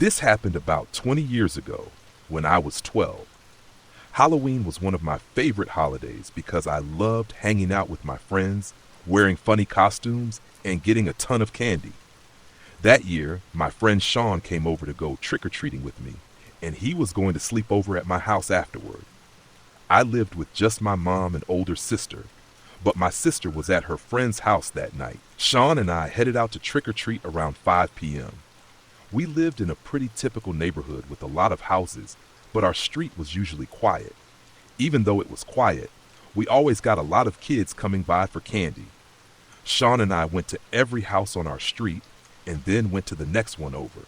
This happened about 20 years ago when I was 12. Halloween was one of my favorite holidays because I loved hanging out with my friends, wearing funny costumes, and getting a ton of candy. That year, my friend Sean came over to go trick-or-treating with me, and he was going to sleep over at my house afterward. I lived with just my mom and older sister, but my sister was at her friend's house that night. Sean and I headed out to trick-or-treat around 5 p.m. We lived in a pretty typical neighborhood with a lot of houses, but our street was usually quiet. Even though it was quiet, we always got a lot of kids coming by for candy. Sean and I went to every house on our street and then went to the next one over.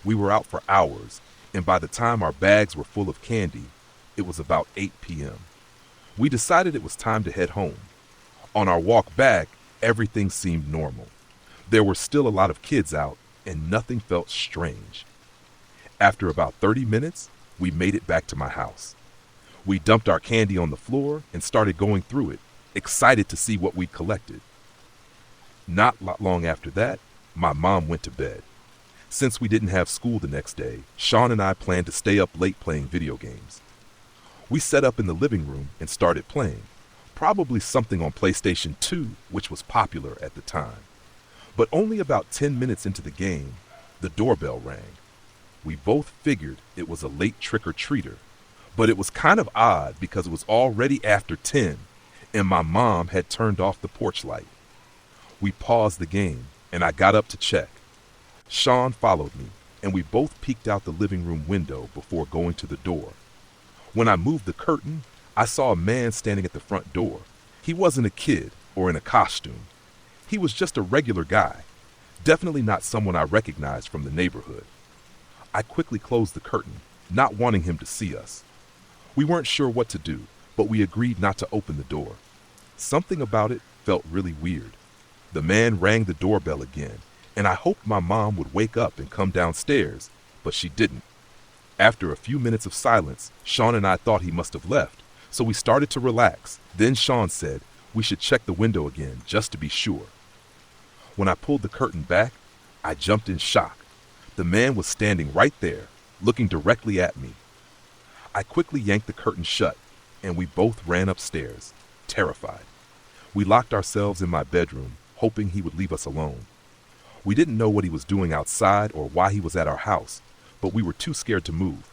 We were out for hours, and by the time our bags were full of candy, it was about 8 p.m. We decided it was time to head home. On our walk back, everything seemed normal. There were still a lot of kids out, and nothing felt strange. After about 30 minutes, we made it back to my house. We dumped our candy on the floor and started going through it, excited to see what we'd collected. Not long after that, my mom went to bed. Since we didn't have school the next day, Sean and I planned to stay up late playing video games. We set up in the living room and started playing, probably something on PlayStation 2, which was popular at the time. But only about 10 minutes into the game, the doorbell rang. We both figured it was a late trick-or-treater, but it was kind of odd because it was already after 10 and my mom had turned off the porch light. We paused the game and I got up to check. Sean followed me and we both peeked out the living room window before going to the door. When I moved the curtain, I saw a man standing at the front door. He wasn't a kid or in a costume. He was just a regular guy, definitely not someone I recognized from the neighborhood. I quickly closed the curtain, not wanting him to see us. We weren't sure what to do, but we agreed not to open the door. Something about it felt really weird. The man rang the doorbell again, and I hoped my mom would wake up and come downstairs, but she didn't. After a few minutes of silence, Sean and I thought he must have left, so we started to relax. Then Sean said we should check the window again just to be sure. When I pulled the curtain back, I jumped in shock. The man was standing right there, looking directly at me. I quickly yanked the curtain shut, and we both ran upstairs, terrified. We locked ourselves in my bedroom, hoping he would leave us alone. We didn't know what he was doing outside or why he was at our house, but we were too scared to move.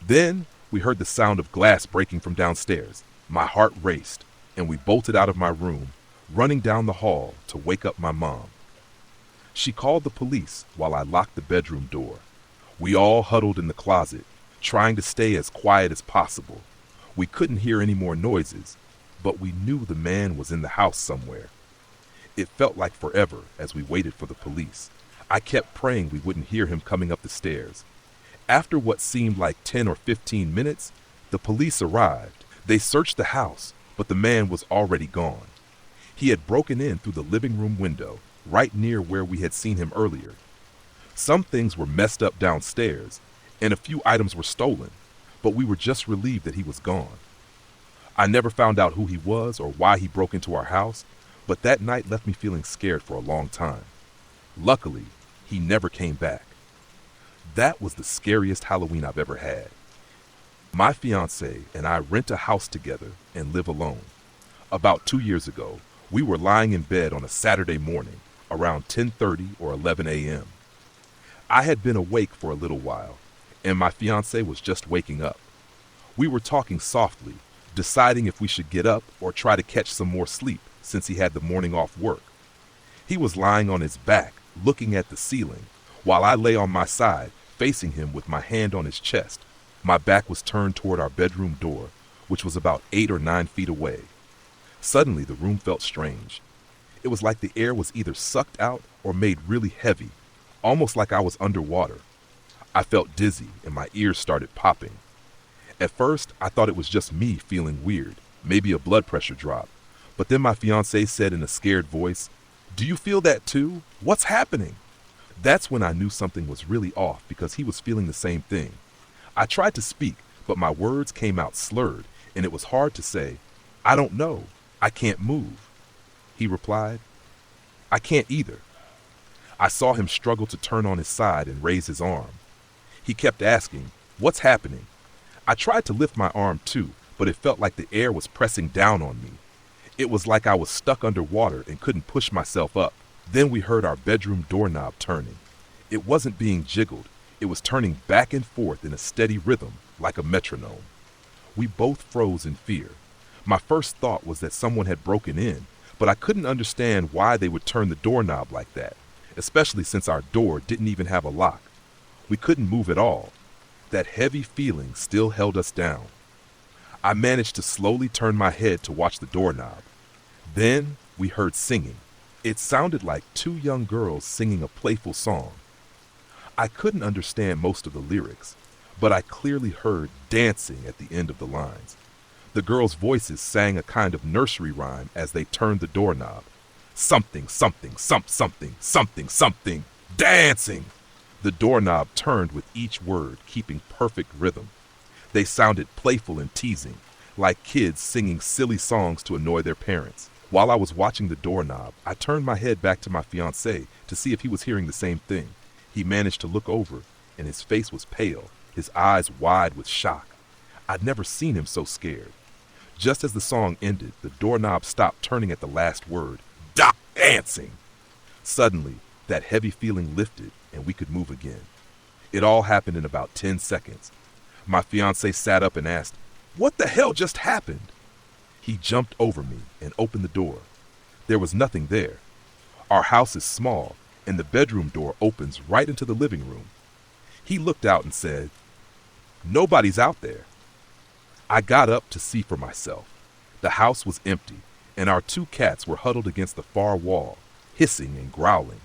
Then we heard the sound of glass breaking from downstairs. My heart raced, and we bolted out of my room, running down the hall to wake up my mom. She called the police while I locked the bedroom door. We all huddled in the closet, trying to stay as quiet as possible. We couldn't hear any more noises, but we knew the man was in the house somewhere. It felt like forever as we waited for the police. I kept praying we wouldn't hear him coming up the stairs. After what seemed like 10 or 15 minutes, the police arrived. They searched the house, but the man was already gone. He had broken in through the living room window, right near where we had seen him earlier. Some things were messed up downstairs, and a few items were stolen, but we were just relieved that he was gone. I never found out who he was or why he broke into our house, but that night left me feeling scared for a long time. Luckily, he never came back. That was the scariest Halloween I've ever had. My fiance and I rent a house together and live alone. About 2 years ago, we were lying in bed on a Saturday morning around 10:30 or 11 a.m. I had been awake for a little while, and my fiance was just waking up. We were talking softly, deciding if we should get up or try to catch some more sleep since he had the morning off work. He was lying on his back, looking at the ceiling, while I lay on my side, facing him with my hand on his chest. My back was turned toward our bedroom door, which was about 8 or 9 feet away. Suddenly, the room felt strange. It was like the air was either sucked out or made really heavy, almost like I was underwater. I felt dizzy and my ears started popping. At first, I thought it was just me feeling weird, maybe a blood pressure drop. But then my fiance said in a scared voice, "Do you feel that too? What's happening?" That's when I knew something was really off because he was feeling the same thing. I tried to speak, but my words came out slurred, and it was hard to say, "I don't know. I can't move." He replied, "I can't either." I saw him struggle to turn on his side and raise his arm. He kept asking, "What's happening?" I tried to lift my arm too, but it felt like the air was pressing down on me. It was like I was stuck underwater and couldn't push myself up. Then we heard our bedroom doorknob turning. It wasn't being jiggled. It was turning back and forth in a steady rhythm, like a metronome. We both froze in fear. My first thought was that someone had broken in, but I couldn't understand why they would turn the doorknob like that, especially since our door didn't even have a lock. We couldn't move at all. That heavy feeling still held us down. I managed to slowly turn my head to watch the doorknob. Then we heard singing. It sounded like two young girls singing a playful song. I couldn't understand most of the lyrics, but I clearly heard dancing at the end of the lines. The girls' voices sang a kind of nursery rhyme as they turned the doorknob. Something, something, something, something, something, dancing! The doorknob turned with each word, keeping perfect rhythm. They sounded playful and teasing, like kids singing silly songs to annoy their parents. While I was watching the doorknob, I turned my head back to my fiancé to see if he was hearing the same thing. He managed to look over, and his face was pale, his eyes wide with shock. I'd never seen him so scared. Just as the song ended, the doorknob stopped turning at the last word, dancing. Suddenly, that heavy feeling lifted, and we could move again. It all happened in about 10 seconds. My fiancé sat up and asked, "What the hell just happened?" He jumped over me and opened the door. There was nothing there. Our house is small, and the bedroom door opens right into the living room. He looked out and said, "Nobody's out there." I got up to see for myself. The house was empty, and our two cats were huddled against the far wall, hissing and growling.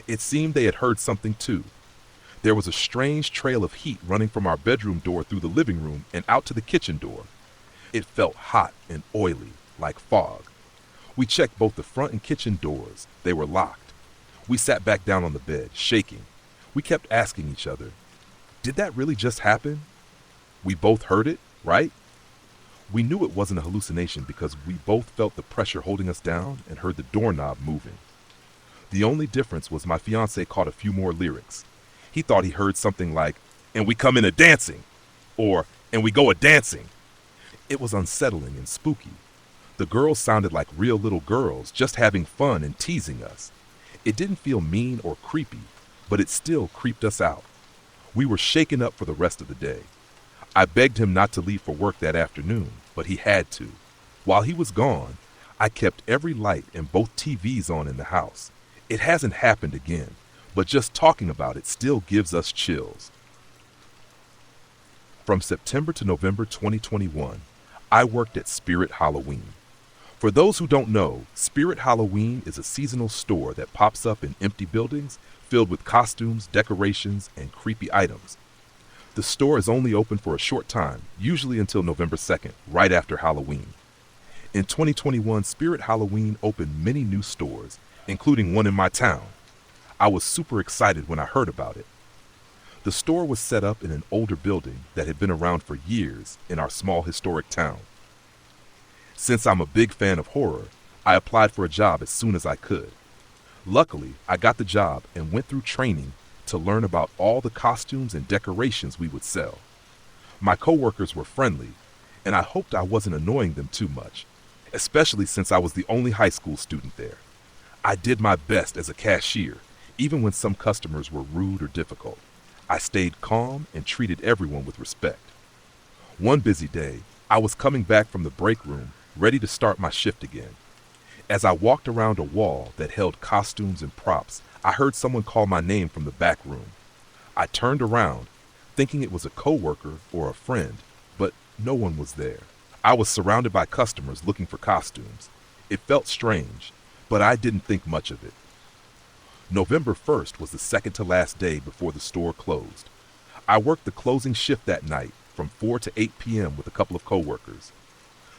It seemed they had heard something too. There was a strange trail of heat running from our bedroom door through the living room and out to the kitchen door. It felt hot and oily, like fog. We checked both the front and kitchen doors. They were locked. We sat back down on the bed, shaking. We kept asking each other, "Did that really just happen? We both heard it, right?" We knew it wasn't a hallucination because we both felt the pressure holding us down and heard the doorknob moving. The only difference was my fiancé caught a few more lyrics. He thought he heard something like, "And we come in a-dancing," or "And we go a-dancing." It was unsettling and spooky. The girls sounded like real little girls, just having fun and teasing us. It didn't feel mean or creepy, but it still creeped us out. We were shaken up for the rest of the day. I begged him not to leave for work that afternoon, but he had to. While he was gone, I kept every light and both TVs on in the house. It hasn't happened again, but just talking about it still gives us chills. From September to November 2021, I worked at Spirit Halloween. For those who don't know, Spirit Halloween is a seasonal store that pops up in empty buildings filled with costumes, decorations, and creepy items. The store is only open for a short time, usually until November 2nd, right after Halloween. In 2021, Spirit Halloween opened many new stores, including one in my town. I was super excited when I heard about it. The store was set up in an older building that had been around for years in our small historic town. Since I'm a big fan of horror, I applied for a job as soon as I could. Luckily, I got the job and went through training to learn about all the costumes and decorations we would sell. My coworkers were friendly, and I hoped I wasn't annoying them too much, especially since I was the only high school student there. I did my best as a cashier, even when some customers were rude or difficult. I stayed calm and treated everyone with respect. One busy day, I was coming back from the break room, ready to start my shift again. As I walked around a wall that held costumes and props, I heard someone call my name from the back room. I turned around, thinking it was a coworker or a friend, but no one was there. I was surrounded by customers looking for costumes. It felt strange, but I didn't think much of it. November 1st was the second to last day before the store closed. I worked the closing shift that night from 4 to 8 p.m. with a couple of coworkers.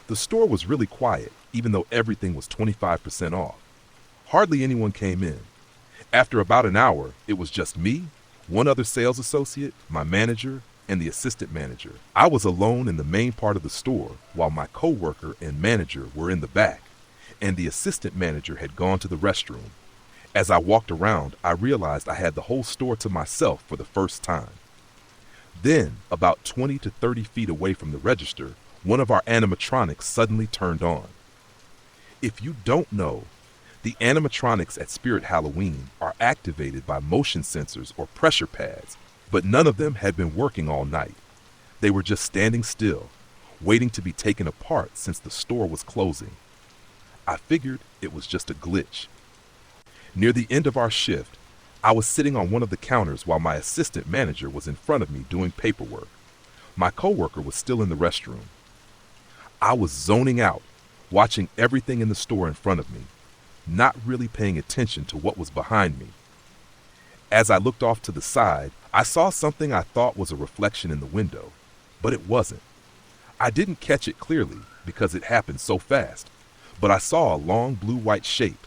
The store was really quiet, even though everything was 25% off. Hardly anyone came in. After about an hour, it was just me, one other sales associate, my manager, and the assistant manager. I was alone in the main part of the store while my coworker and manager were in the back, and the assistant manager had gone to the restroom. As I walked around, I realized I had the whole store to myself for the first time. Then, about 20 to 30 feet away from the register, one of our animatronics suddenly turned on. If you don't know, the animatronics at Spirit Halloween are activated by motion sensors or pressure pads, but none of them had been working all night. They were just standing still, waiting to be taken apart since the store was closing. I figured it was just a glitch. Near the end of our shift, I was sitting on one of the counters while my assistant manager was in front of me doing paperwork. My coworker was still in the restroom. I was zoning out, watching everything in the store in front of me, not really paying attention to what was behind me. As I looked off to the side, I saw something I thought was a reflection in the window, but it wasn't. I didn't catch it clearly because it happened so fast, but I saw a long blue-white shape,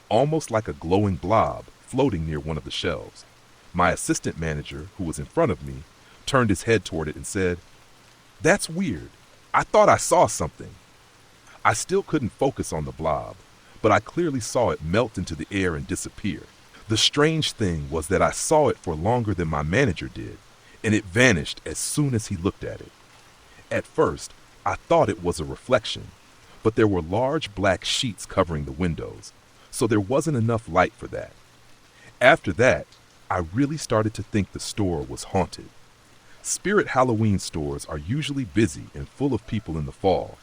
almost like a glowing blob, floating near one of the shelves. My assistant manager, who was in front of me, turned his head toward it and said, "That's weird. I thought I saw something." I still couldn't focus on the blob, but I clearly saw it melt into the air and disappear. The strange thing was that I saw it for longer than my manager did, and it vanished as soon as he looked at it. At first, I thought it was a reflection, but there were large black sheets covering the windows, so there wasn't enough light for that. After that, I really started to think the store was haunted. Spirit Halloween stores are usually busy and full of people in the fall,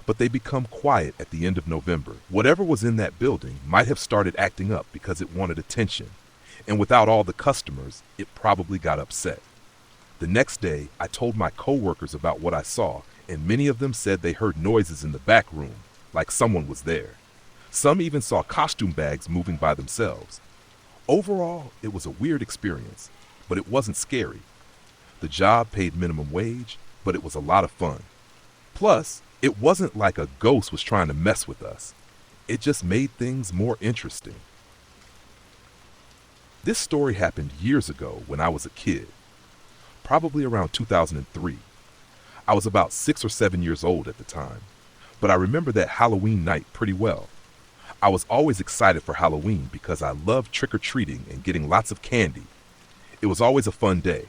but they become quiet at the end of November. Whatever was in that building might have started acting up because it wanted attention, and without all the customers, it probably got upset. The next day, I told my coworkers about what I saw, and many of them said they heard noises in the back room, like someone was there. Some even saw costume bags moving by themselves. Overall, it was a weird experience, but it wasn't scary. The job paid minimum wage, but it was a lot of fun. Plus, it wasn't like a ghost was trying to mess with us. It just made things more interesting. This story happened years ago when I was a kid, probably around 2003. I was about 6 or 7 years old at the time, but I remember that Halloween night pretty well. I was always excited for Halloween because I loved trick-or-treating and getting lots of candy. It was always a fun day.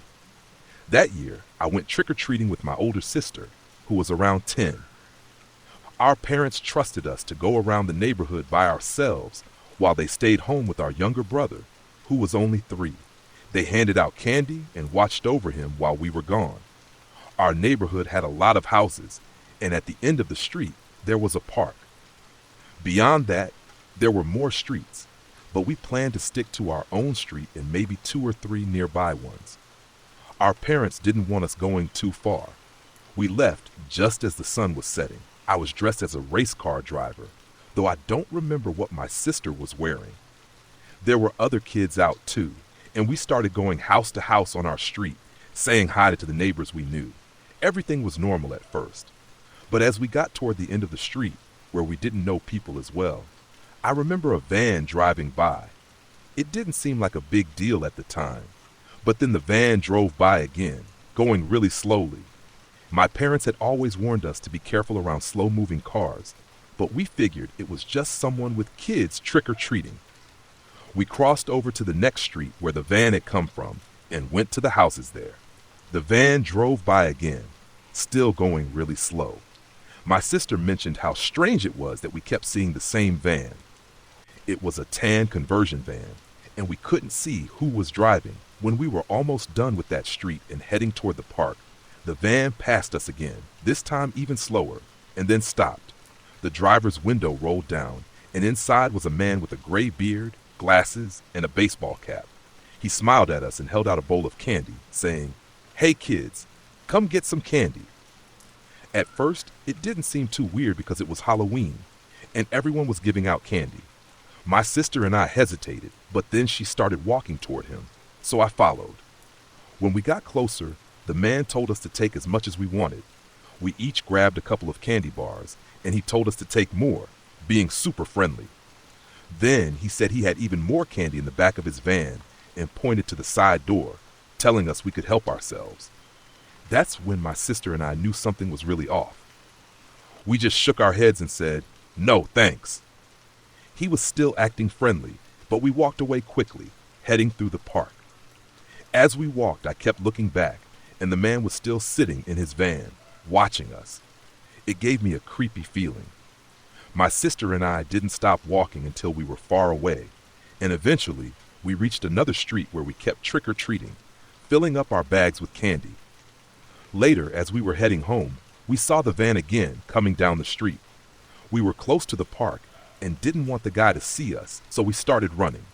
That year, I went trick-or-treating with my older sister, who was around 10. Our parents trusted us to go around the neighborhood by ourselves while they stayed home with our younger brother, who was only 3. They handed out candy and watched over him while we were gone. Our neighborhood had a lot of houses, and at the end of the street, there was a park. Beyond that, there were more streets, but we planned to stick to our own street and maybe 2 or 3 nearby ones. Our parents didn't want us going too far. We left just as the sun was setting. I was dressed as a race car driver, though I don't remember what my sister was wearing. There were other kids out too, and we started going house to house on our street, saying hi to the neighbors we knew. Everything was normal at first, but as we got toward the end of the street, where we didn't know people as well, I remember a van driving by. It didn't seem like a big deal at the time, but then the van drove by again, going really slowly. My parents had always warned us to be careful around slow-moving cars, but we figured it was just someone with kids trick-or-treating. We crossed over to the next street where the van had come from and went to the houses there. The van drove by again, still going really slow. My sister mentioned how strange it was that we kept seeing the same van. It was a tan conversion van, and we couldn't see who was driving. When we were almost done with that street and heading toward the park, the van passed us again, this time even slower, and then stopped. The driver's window rolled down, and inside was a man with a gray beard, glasses, and a baseball cap. He smiled at us and held out a bowl of candy, saying, "Hey kids, come get some candy." At first, it didn't seem too weird because it was Halloween, and everyone was giving out candy. My sister and I hesitated, but then she started walking toward him, so I followed. When we got closer, the man told us to take as much as we wanted. We each grabbed a couple of candy bars, and he told us to take more, being super friendly. Then he said he had even more candy in the back of his van and pointed to the side door, telling us we could help ourselves. That's when my sister and I knew something was really off. We just shook our heads and said, "No, thanks." He was still acting friendly, but we walked away quickly, heading through the park. As we walked, I kept looking back, and the man was still sitting in his van, watching us. It gave me a creepy feeling. My sister and I didn't stop walking until we were far away, and eventually we reached another street where we kept trick-or-treating, filling up our bags with candy. Later, as we were heading home, we saw the van again coming down the street. We were close to the park and didn't want the guy to see us, so we started running.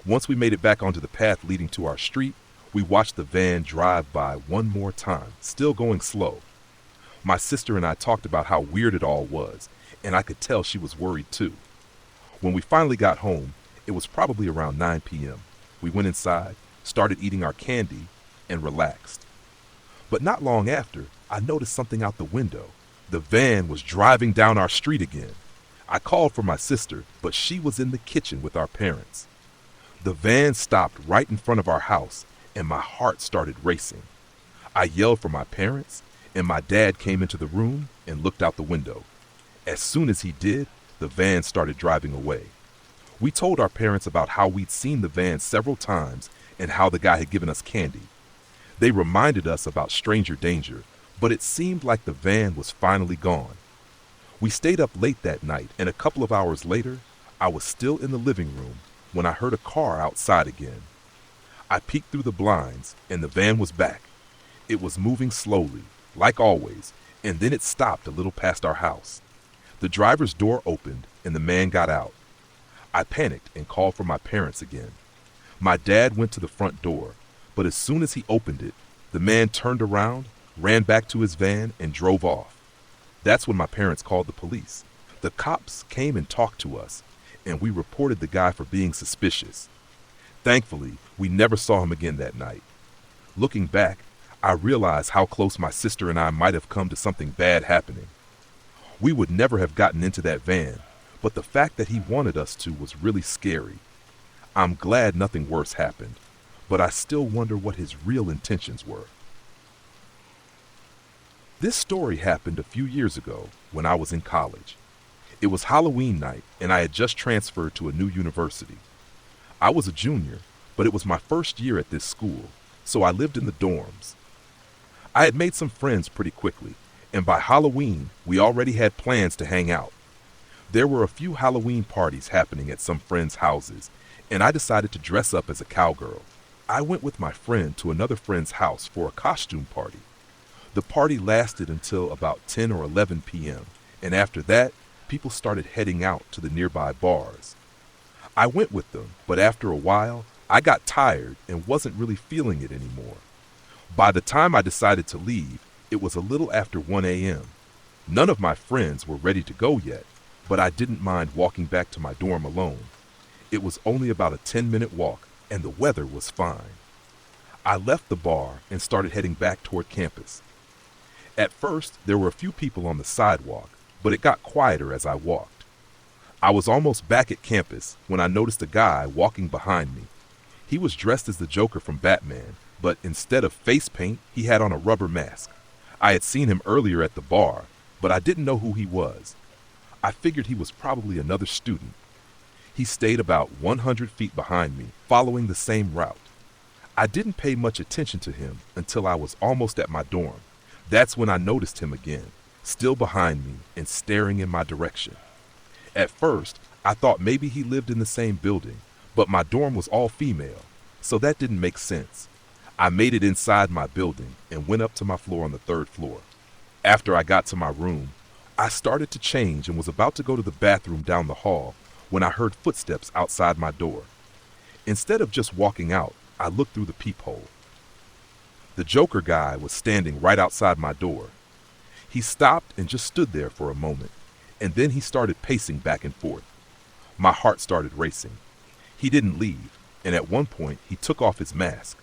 Once we made it back onto the path leading to our street, we watched the van drive by one more time, still going slow. My sister and I talked about how weird it all was, and I could tell she was worried too. When we finally got home, it was probably around 9 p.m. We went inside, started eating our candy, and relaxed. But not long after, I noticed something out the window. The van was driving down our street again. I called for my sister, but she was in the kitchen with our parents. The van stopped right in front of our house, and my heart started racing. I yelled for my parents, and my dad came into the room and looked out the window. As soon as he did, the van started driving away. We told our parents about how we'd seen the van several times and how the guy had given us candy. They reminded us about stranger danger, but it seemed like the van was finally gone. We stayed up late that night, and a couple of hours later, I was still in the living room when I heard a car outside again. I peeked through the blinds, and the van was back. It was moving slowly, like always, and then it stopped a little past our house. The driver's door opened, and the man got out. I panicked and called for my parents again. My dad went to the front door, but as soon as he opened it, the man turned around, ran back to his van, and drove off. That's when my parents called the police. The cops came and talked to us, and we reported the guy for being suspicious. Thankfully, we never saw him again that night. Looking back, I realized how close my sister and I might have come to something bad happening. We would never have gotten into that van, but the fact that he wanted us to was really scary. I'm glad nothing worse happened, but I still wonder what his real intentions were. This story happened a few years ago when I was in college. It was Halloween night, and I had just transferred to a new university. I was a junior, but it was my first year at this school, so I lived in the dorms. I had made some friends pretty quickly, and by Halloween, we already had plans to hang out. There were a few Halloween parties happening at some friends' houses, and I decided to dress up as a cowgirl. I went with my friend to another friend's house for a costume party. The party lasted until about 10 or 11 p.m., and after that, people started heading out to the nearby bars. I went with them, but after a while, I got tired and wasn't really feeling it anymore. By the time I decided to leave, it was a little after 1 a.m. None of my friends were ready to go yet, but I didn't mind walking back to my dorm alone. It was only about a 10-minute walk, and the weather was fine. I left the bar and started heading back toward campus. At first, there were a few people on the sidewalk, but it got quieter as I walked. I was almost back at campus when I noticed a guy walking behind me. He was dressed as the Joker from Batman, but instead of face paint, he had on a rubber mask. I had seen him earlier at the bar, but I didn't know who he was. I figured he was probably another student. He stayed about 100 feet behind me, following the same route. I didn't pay much attention to him until I was almost at my dorm. That's when I noticed him again, still behind me and staring in my direction. At first, I thought maybe he lived in the same building, but my dorm was all female, so that didn't make sense. I made it inside my building and went up to my floor on the 3rd floor. After I got to my room, I started to change and was about to go to the bathroom down the hall when I heard footsteps outside my door. Instead of just walking out, I looked through the peephole. The Joker guy was standing right outside my door. He stopped and just stood there for a moment, and then he started pacing back and forth. My heart started racing. He didn't leave, and at one point he took off his mask.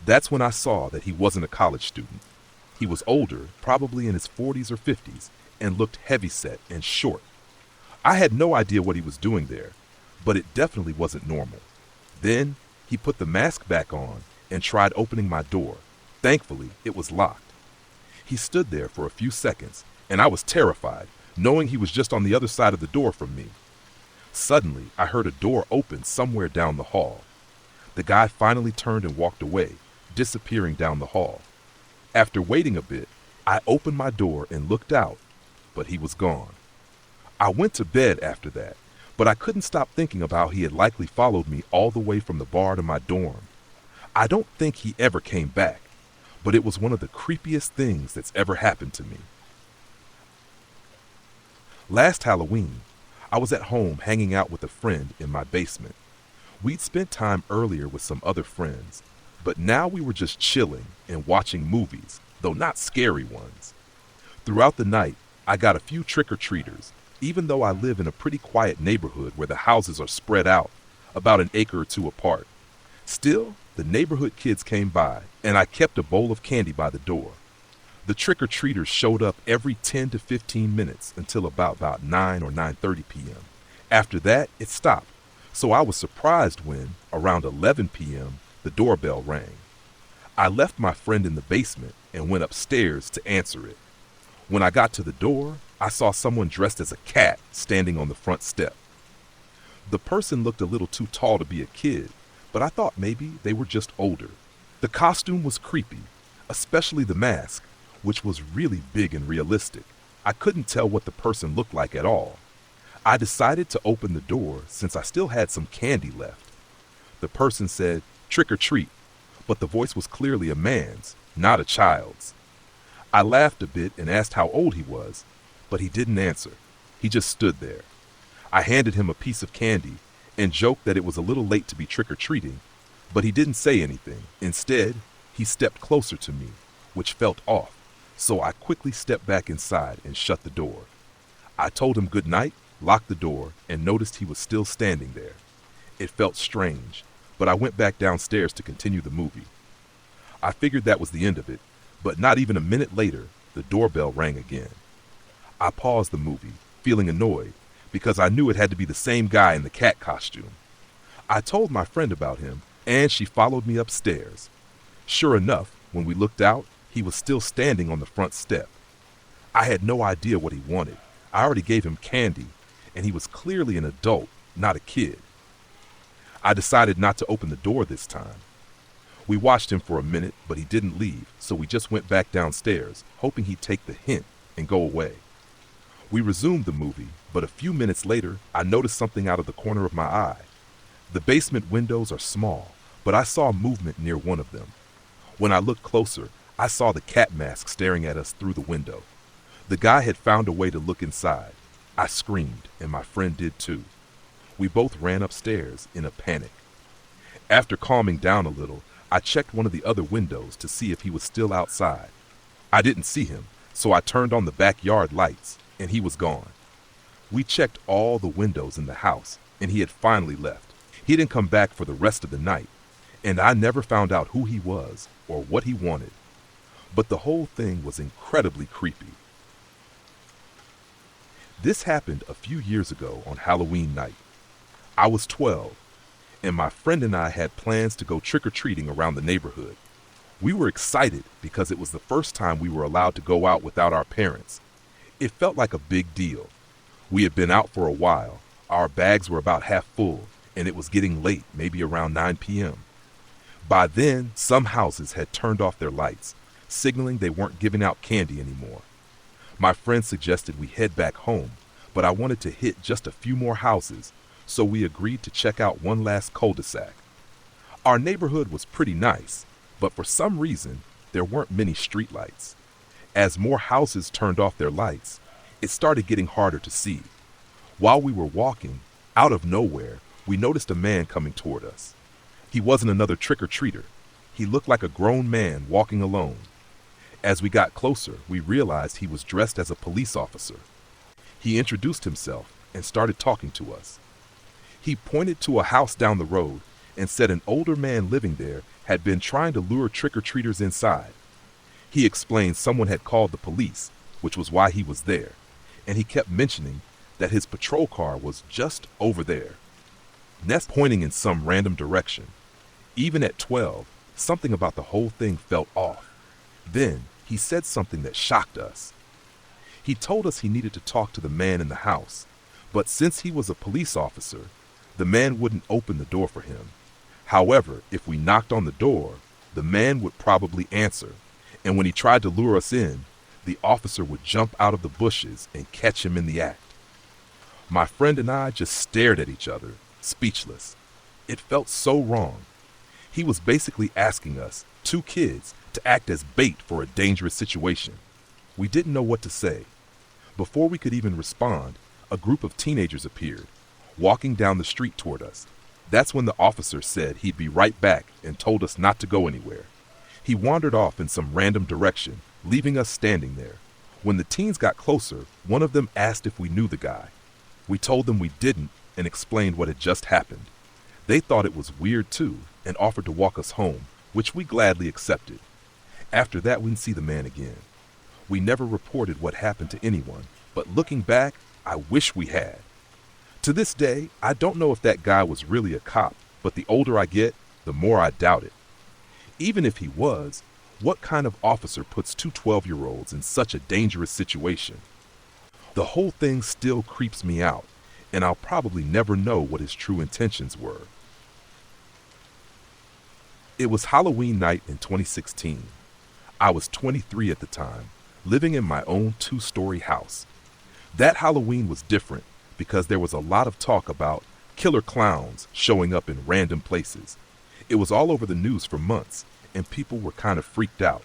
That's when I saw that he wasn't a college student. He was older, probably in his 40s or 50s, and looked heavyset and short. I had no idea what he was doing there, but it definitely wasn't normal. Then he put the mask back on and tried opening my door. Thankfully, it was locked. He stood there for a few seconds, and I was terrified, knowing he was just on the other side of the door from me. Suddenly, I heard a door open somewhere down the hall. The guy finally turned and walked away, disappearing down the hall. After waiting a bit, I opened my door and looked out, but he was gone. I went to bed after that, but I couldn't stop thinking about how he had likely followed me all the way from the bar to my dorm. I don't think he ever came back, but it was one of the creepiest things that's ever happened to me. Last Halloween, I was at home hanging out with a friend in my basement. We'd spent time earlier with some other friends, but now we were just chilling and watching movies, though not scary ones. Throughout the night, I got a few trick-or-treaters, even though I live in a pretty quiet neighborhood where the houses are spread out, about an acre or two apart. Still, the neighborhood kids came by, and I kept a bowl of candy by the door. The trick-or-treaters showed up every 10 to 15 minutes until about 9 or 9:30 p.m. After that, it stopped, so I was surprised when, around 11 p.m., the doorbell rang. I left my friend in the basement and went upstairs to answer it. When I got to the door, I saw someone dressed as a cat standing on the front step. The person looked a little too tall to be a kid, but I thought maybe they were just older. The costume was creepy, especially the mask, which was really big and realistic. I couldn't tell what the person looked like at all. I decided to open the door since I still had some candy left. The person said, "Trick or treat," but the voice was clearly a man's, not a child's. I laughed a bit and asked how old he was, but he didn't answer. He just stood there. I handed him a piece of candy and joked that it was a little late to be trick-or-treating, but he didn't say anything. Instead, he stepped closer to me, which felt off, so I quickly stepped back inside and shut the door. I told him good night, locked the door, and noticed he was still standing there. It felt strange, but I went back downstairs to continue the movie. I figured that was the end of it, but not even a minute later, the doorbell rang again. I paused the movie, feeling annoyed, because I knew it had to be the same guy in the cat costume. I told my friend about him, and she followed me upstairs. Sure enough, when we looked out, he was still standing on the front step. I had no idea what he wanted. I already gave him candy, and he was clearly an adult, not a kid. I decided not to open the door this time. We watched him for a minute, but he didn't leave, so we just went back downstairs, hoping he'd take the hint and go away. We resumed the movie, but a few minutes later, I noticed something out of the corner of my eye. The basement windows are small, but I saw movement near one of them. When I looked closer, I saw the cat mask staring at us through the window. The guy had found a way to look inside. I screamed, and my friend did too. We both ran upstairs in a panic. After calming down a little, I checked one of the other windows to see if he was still outside. I didn't see him, so I turned on the backyard lights, and he was gone. We checked all the windows in the house, and he had finally left. He didn't come back for the rest of the night, and I never found out who he was or what he wanted. But the whole thing was incredibly creepy. This happened a few years ago on Halloween night. I was 12, and my friend and I had plans to go trick-or-treating around the neighborhood. We were excited because it was the first time we were allowed to go out without our parents. It felt like a big deal. We had been out for a while, our bags were about half full, and it was getting late, maybe around 9 p.m. By then, some houses had turned off their lights, signaling they weren't giving out candy anymore. My friend suggested we head back home, but I wanted to hit just a few more houses, so we agreed to check out one last cul-de-sac. Our neighborhood was pretty nice, but for some reason, there weren't many streetlights. As more houses turned off their lights, it started getting harder to see. While we were walking, out of nowhere, we noticed a man coming toward us. He wasn't another trick-or-treater. He looked like a grown man walking alone. As we got closer, we realized he was dressed as a police officer. He introduced himself and started talking to us. He pointed to a house down the road and said an older man living there had been trying to lure trick-or-treaters inside. He explained someone had called the police, which was why he was there, and he kept mentioning that his patrol car was just over there. Nest pointing in some random direction. Even at 12, something about the whole thing felt off. Then he said something that shocked us. He told us he needed to talk to the man in the house, but since he was a police officer, the man wouldn't open the door for him. However, if we knocked on the door, the man would probably answer, And when he tried to lure us in, the officer would jump out of the bushes and catch him in the act. My friend and I just stared at each other, speechless. It felt so wrong. He was basically asking us, two kids, to act as bait for a dangerous situation. We didn't know what to say. Before we could even respond, a group of teenagers appeared, walking down the street toward us. That's when the officer said he'd be right back and told us not to go anywhere. He wandered off in some random direction, leaving us standing there. When the teens got closer, one of them asked if we knew the guy. We told them we didn't and explained what had just happened. They thought it was weird too and offered to walk us home, which we gladly accepted. After that, we didn't see the man again. We never reported what happened to anyone, but looking back, I wish we had. To this day, I don't know if that guy was really a cop, but the older I get, the more I doubt it. Even if he was, what kind of officer puts two 12-year-olds in such a dangerous situation? The whole thing still creeps me out, and I'll probably never know what his true intentions were. It was Halloween night in 2016. I was 23 at the time, living in my own 2-story house. That Halloween was different because there was a lot of talk about killer clowns showing up in random places. It was all over the news for months, and people were kind of freaked out.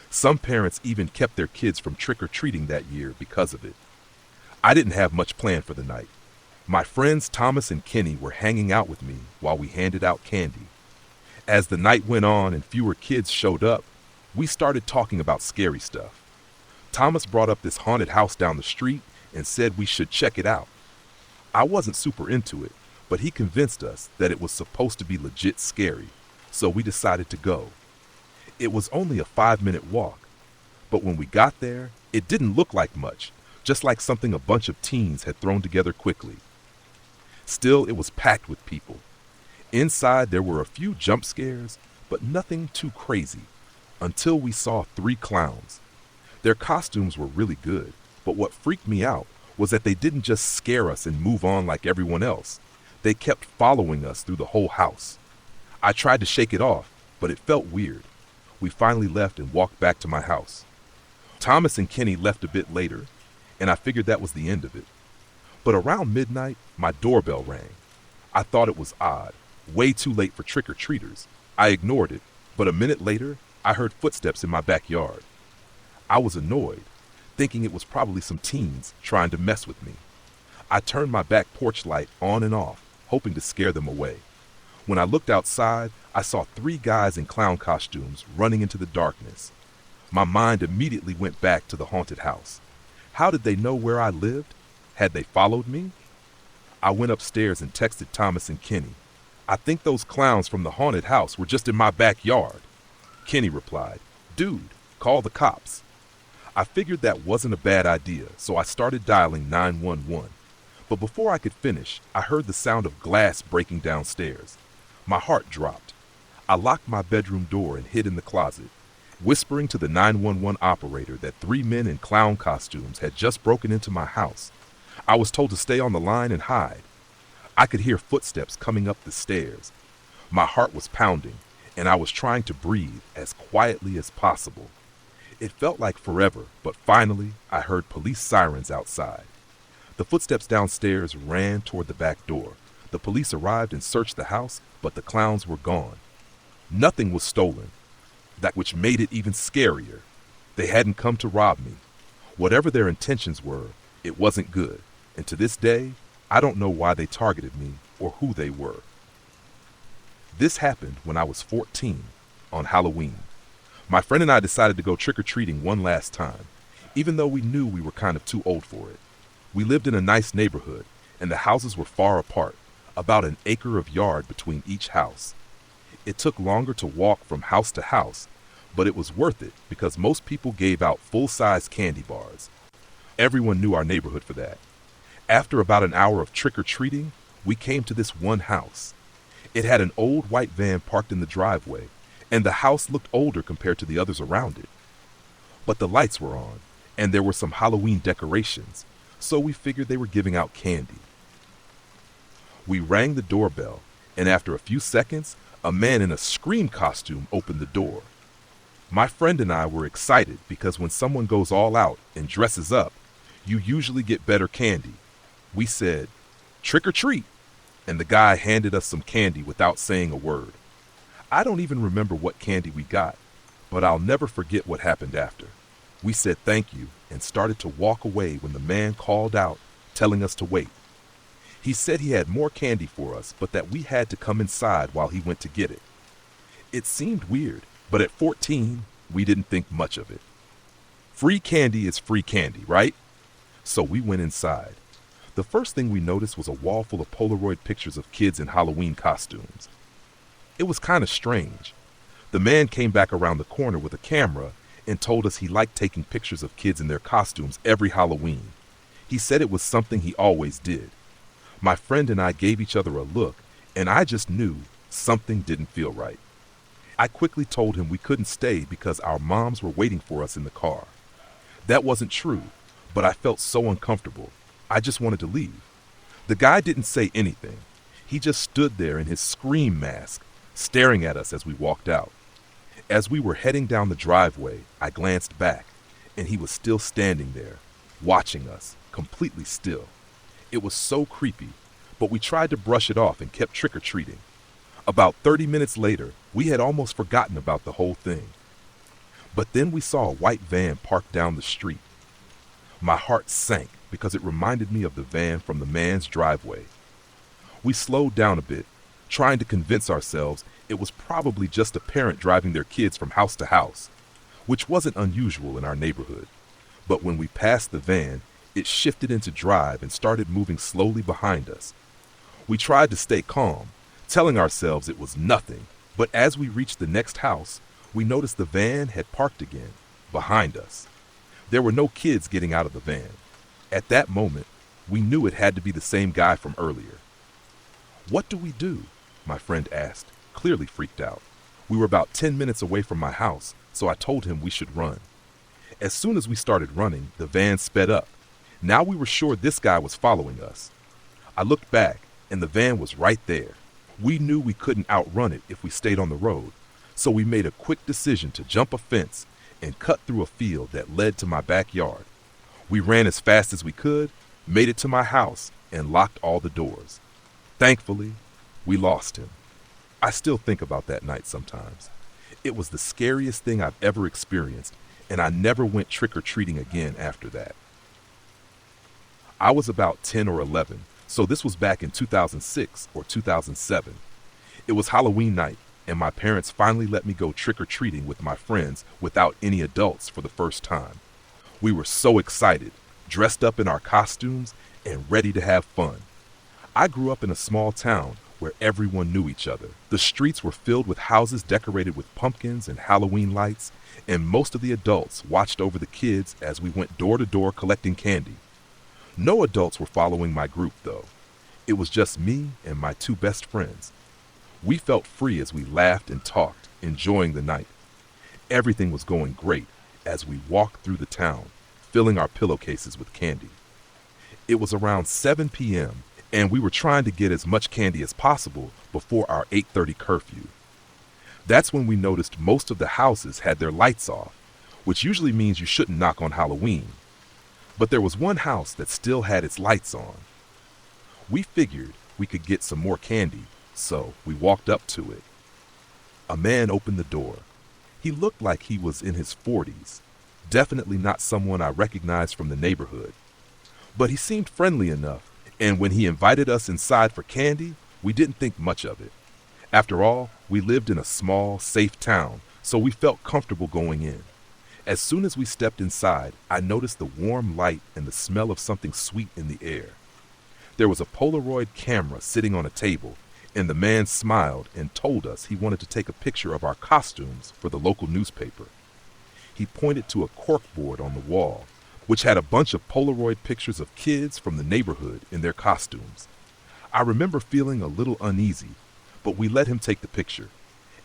Some parents even kept their kids from trick-or-treating that year because of it. I didn't have much planned for the night. My friends Thomas and Kenny were hanging out with me while we handed out candy. As the night went on and fewer kids showed up, we started talking about scary stuff. Thomas brought up this haunted house down the street and said we should check it out. I wasn't super into it, but he convinced us that it was supposed to be legit scary, so we decided to go. It was only a 5-minute walk, but when we got there, it didn't look like much, just like something a bunch of teens had thrown together quickly. Still, it was packed with people. Inside, there were a few jump scares, but nothing too crazy, until we saw 3 clowns. Their costumes were really good, but what freaked me out was that they didn't just scare us and move on like everyone else. They kept following us through the whole house. I tried to shake it off, but it felt weird. We finally left and walked back to my house. Thomas and Kenny left a bit later, and I figured that was the end of it. But around midnight, my doorbell rang. I thought it was odd, way too late for trick-or-treaters. I ignored it, but a minute later, I heard footsteps in my backyard. I was annoyed, thinking it was probably some teens trying to mess with me. I turned my back porch light on and off, hoping to scare them away. When I looked outside, I saw 3 guys in clown costumes running into the darkness. My mind immediately went back to the haunted house. How did they know where I lived? Had they followed me? I went upstairs and texted Thomas and Kenny. I think those clowns from the haunted house were just in my backyard. Kenny replied, "Dude, call the cops." I figured that wasn't a bad idea, so I started dialing 911. But before I could finish, I heard the sound of glass breaking downstairs. My heart dropped. I locked my bedroom door and hid in the closet, whispering to the 911 operator that 3 men in clown costumes had just broken into my house. I was told to stay on the line and hide. I could hear footsteps coming up the stairs. My heart was pounding, and I was trying to breathe as quietly as possible. It felt like forever, but finally I heard police sirens outside. The footsteps downstairs ran toward the back door. The police arrived and searched the house, but the clowns were gone. Nothing was stolen, that which made it even scarier. They hadn't come to rob me. Whatever their intentions were, it wasn't good, and to this day, I don't know why they targeted me or who they were. This happened when I was 14, on Halloween. My friend and I decided to go trick-or-treating one last time, even though we knew we were kind of too old for it. We lived in a nice neighborhood, and the houses were far apart, about an acre of yard between each house. It took longer to walk from house to house, but it was worth it because most people gave out full-size candy bars. Everyone knew our neighborhood for that. After about an hour of trick-or-treating, we came to this one house. It had an old white van parked in the driveway, and the house looked older compared to the others around it. But the lights were on, and there were some Halloween decorations, so we figured they were giving out candy. We rang the doorbell, and after a few seconds, a man in a Scream costume opened the door. My friend and I were excited because when someone goes all out and dresses up, you usually get better candy. We said, "Trick or treat," and the guy handed us some candy without saying a word. I don't even remember what candy we got, but I'll never forget what happened after. We said thank you and started to walk away when the man called out, telling us to wait. He said he had more candy for us, but that we had to come inside while he went to get it. It seemed weird, but at 14, we didn't think much of it. Free candy is free candy, right? So we went inside. The first thing we noticed was a wall full of Polaroid pictures of kids in Halloween costumes. It was kind of strange. The man came back around the corner with a camera and told us he liked taking pictures of kids in their costumes every Halloween. He said it was something he always did. My friend and I gave each other a look, and I just knew something didn't feel right. I quickly told him we couldn't stay because our moms were waiting for us in the car. That wasn't true, but I felt so uncomfortable. I just wanted to leave. The guy didn't say anything. He just stood there in his scream mask, staring at us as we walked out. As we were heading down the driveway, I glanced back, and he was still standing there, watching us, completely still. It was so creepy, but we tried to brush it off and kept trick-or-treating. About 30 minutes later, we had almost forgotten about the whole thing. But then we saw a white van parked down the street. My heart sank because it reminded me of the van from the man's driveway. We slowed down a bit, trying to convince ourselves it was probably just a parent driving their kids from house to house, which wasn't unusual in our neighborhood. But when we passed the van, it shifted into drive and started moving slowly behind us. We tried to stay calm, telling ourselves it was nothing, but as we reached the next house, we noticed the van had parked again, behind us. There were no kids getting out of the van. At that moment, we knew it had to be the same guy from earlier. "What do we do?" my friend asked, clearly freaked out. We were about 10 minutes away from my house, so I told him we should run. As soon as we started running, the van sped up. Now we were sure this guy was following us. I looked back, and the van was right there. We knew we couldn't outrun it if we stayed on the road, so we made a quick decision to jump a fence and cut through a field that led to my backyard. We ran as fast as we could, made it to my house, and locked all the doors. Thankfully, we lost him. I still think about that night sometimes. It was the scariest thing I've ever experienced, and I never went trick-or-treating again after that. I was about 10 or 11, so this was back in 2006 or 2007. It was Halloween night, and my parents finally let me go trick-or-treating with my friends without any adults for the first time. We were so excited, dressed up in our costumes, and ready to have fun. I grew up in a small town where everyone knew each other. The streets were filled with houses decorated with pumpkins and Halloween lights, and most of the adults watched over the kids as we went door to door collecting candy. No adults were following my group, though. It was just me and my two best friends. We felt free as we laughed and talked, enjoying the night. Everything was going great as we walked through the town, filling our pillowcases with candy. It was around 7 p.m., and we were trying to get as much candy as possible before our 8:30 curfew. That's when we noticed most of the houses had their lights off, which usually means you shouldn't knock on Halloween. But there was one house that still had its lights on. We figured we could get some more candy, so we walked up to it. A man opened the door. He looked like he was in his 40s, definitely not someone I recognized from the neighborhood. But he seemed friendly enough, and when he invited us inside for candy, we didn't think much of it. After all, we lived in a small, safe town, so we felt comfortable going in. As soon as we stepped inside, I noticed the warm light and the smell of something sweet in the air. There was a Polaroid camera sitting on a table, and the man smiled and told us he wanted to take a picture of our costumes for the local newspaper. He pointed to a corkboard on the wall, which had a bunch of Polaroid pictures of kids from the neighborhood in their costumes. I remember feeling a little uneasy, but we let him take the picture.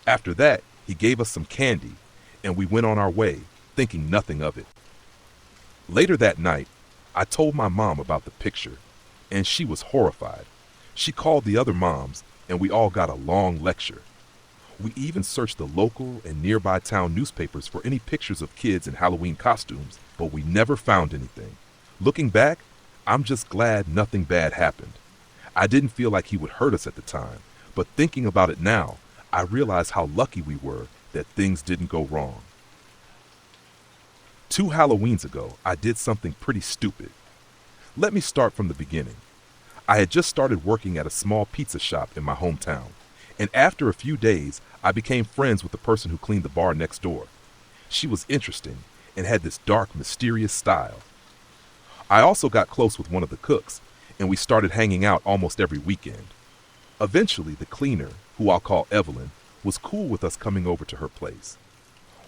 After that, he gave us some candy, and we went on our way, thinking nothing of it. Later that night, I told my mom about the picture, and she was horrified. She called the other moms, and we all got a long lecture. We even searched the local and nearby town newspapers for any pictures of kids in Halloween costumes, but we never found anything. Looking back, I'm just glad nothing bad happened. I didn't feel like he would hurt us at the time, but thinking about it now, I realize how lucky we were that things didn't go wrong. 2 Halloweens ago, I did something pretty stupid. Let me start from the beginning. I had just started working at a small pizza shop in my hometown, and after a few days, I became friends with the person who cleaned the bar next door. She was interesting and had this dark, mysterious style. I also got close with one of the cooks, and we started hanging out almost every weekend. Eventually, the cleaner, who I'll call Evelyn, was cool with us coming over to her place.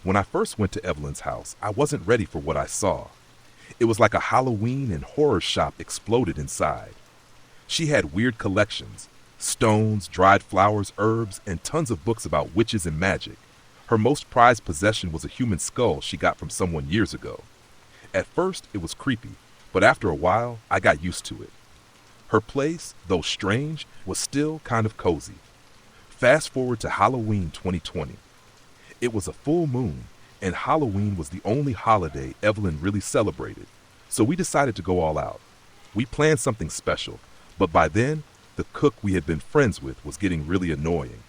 When I first went to Evelyn's house, I wasn't ready for what I saw. It was like a Halloween and horror shop exploded inside. She had weird collections, stones, dried flowers, herbs, and tons of books about witches and magic. Her most prized possession was a human skull she got from someone years ago. At first, it was creepy, but after a while, I got used to it. Her place, though strange, was still kind of cozy. Fast forward to Halloween 2020. It was a full moon, and Halloween was the only holiday Evelyn really celebrated, so we decided to go all out. We planned something special, but by then, the cook we had been friends with was getting really annoying.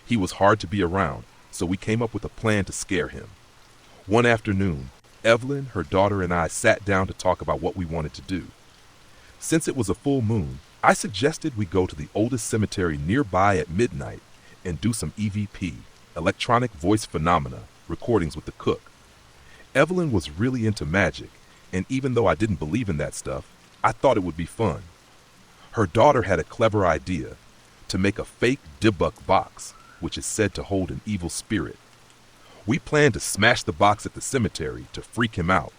He was hard to be around, so we came up with a plan to scare him. One afternoon, Evelyn, her daughter, and I sat down to talk about what we wanted to do. Since it was a full moon, I suggested we go to the oldest cemetery nearby at midnight and do some EVP, electronic voice phenomena, recordings with the cook. Evelyn was really into magic, and even though I didn't believe in that stuff, I thought it would be fun. Her daughter had a clever idea to make a fake Dybbuk box, which is said to hold an evil spirit. We planned to smash the box at the cemetery to freak him out.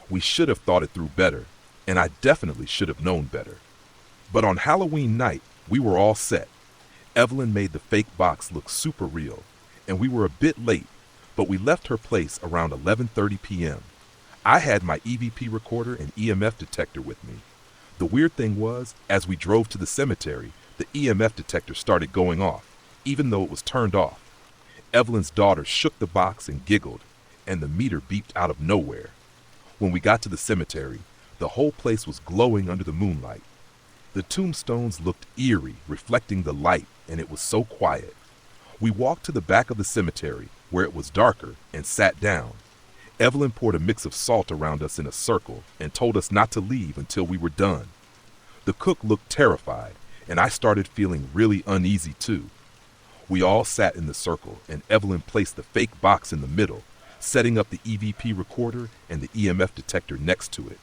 We should have thought it through better, and I definitely should have known better. But on Halloween night, we were all set. Evelyn made the fake box look super real, and we were a bit late, but we left her place around 11:30 p.m. I had my EVP recorder and EMF detector with me. The weird thing was, as we drove to the cemetery, the EMF detector started going off, even though it was turned off. Evelyn's daughter shook the box and giggled, and the meter beeped out of nowhere. When we got to the cemetery, the whole place was glowing under the moonlight. The tombstones looked eerie, reflecting the light, and it was so quiet. We walked to the back of the cemetery, where it was darker, and sat down. Evelyn poured a mix of salt around us in a circle and told us not to leave until we were done. The cook looked terrified, and I started feeling really uneasy too. We all sat in the circle, and Evelyn placed the fake box in the middle, setting up the EVP recorder and the EMF detector next to it.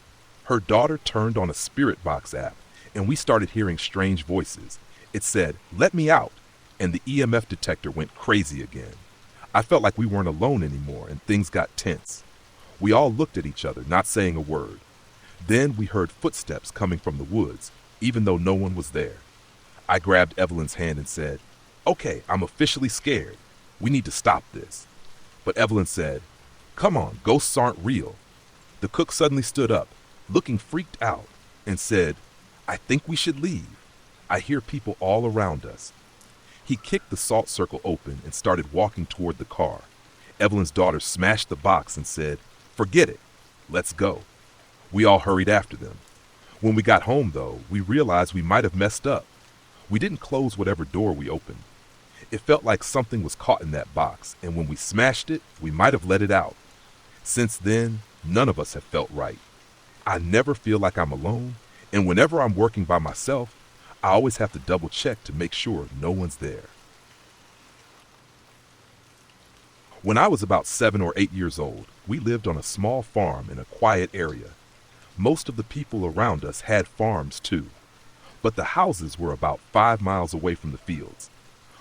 Her daughter turned on a spirit box app, and we started hearing strange voices. It said, "Let me out," and the EMF detector went crazy again. I felt like we weren't alone anymore, and things got tense. We all looked at each other, not saying a word. Then we heard footsteps coming from the woods, even though no one was there. I grabbed Evelyn's hand and said, "Okay, I'm officially scared. We need to stop this." But Evelyn said, "Come on, ghosts aren't real." The cook suddenly stood up, looking freaked out, and said, "I think we should leave. I hear people all around us." He kicked the salt circle open and started walking toward the car. Evelyn's daughter smashed the box and said, "Forget it. Let's go." We all hurried after them. When we got home, though, we realized we might have messed up. We didn't close whatever door we opened. It felt like something was caught in that box, and when we smashed it, we might have let it out. Since then, none of us have felt right. I never feel like I'm alone, and whenever I'm working by myself, I always have to double check to make sure no one's there. When I was about 7 or 8 years old, we lived on a small farm in a quiet area. Most of the people around us had farms too, but the houses were about 5 miles away from the fields.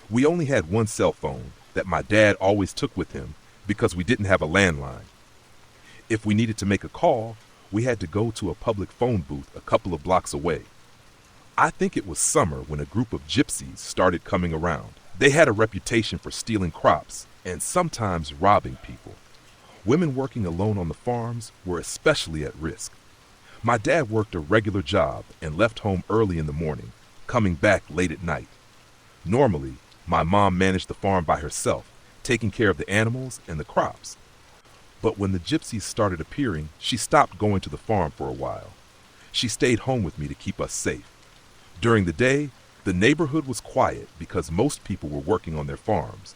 We only had one cell phone that my dad always took with him because we didn't have a landline. If we needed to make a call, we had to go to a public phone booth a couple of blocks away. I think it was summer when a group of gypsies started coming around. They had a reputation for stealing crops and sometimes robbing people. Women working alone on the farms were especially at risk. My dad worked a regular job and left home early in the morning, coming back late at night. Normally, My mom managed the farm by herself, taking care of the animals and the crops. But when the gypsies started appearing, she stopped going to the farm for a while. She stayed home with me to keep us safe. During the day, the neighborhood was quiet because most people were working on their farms.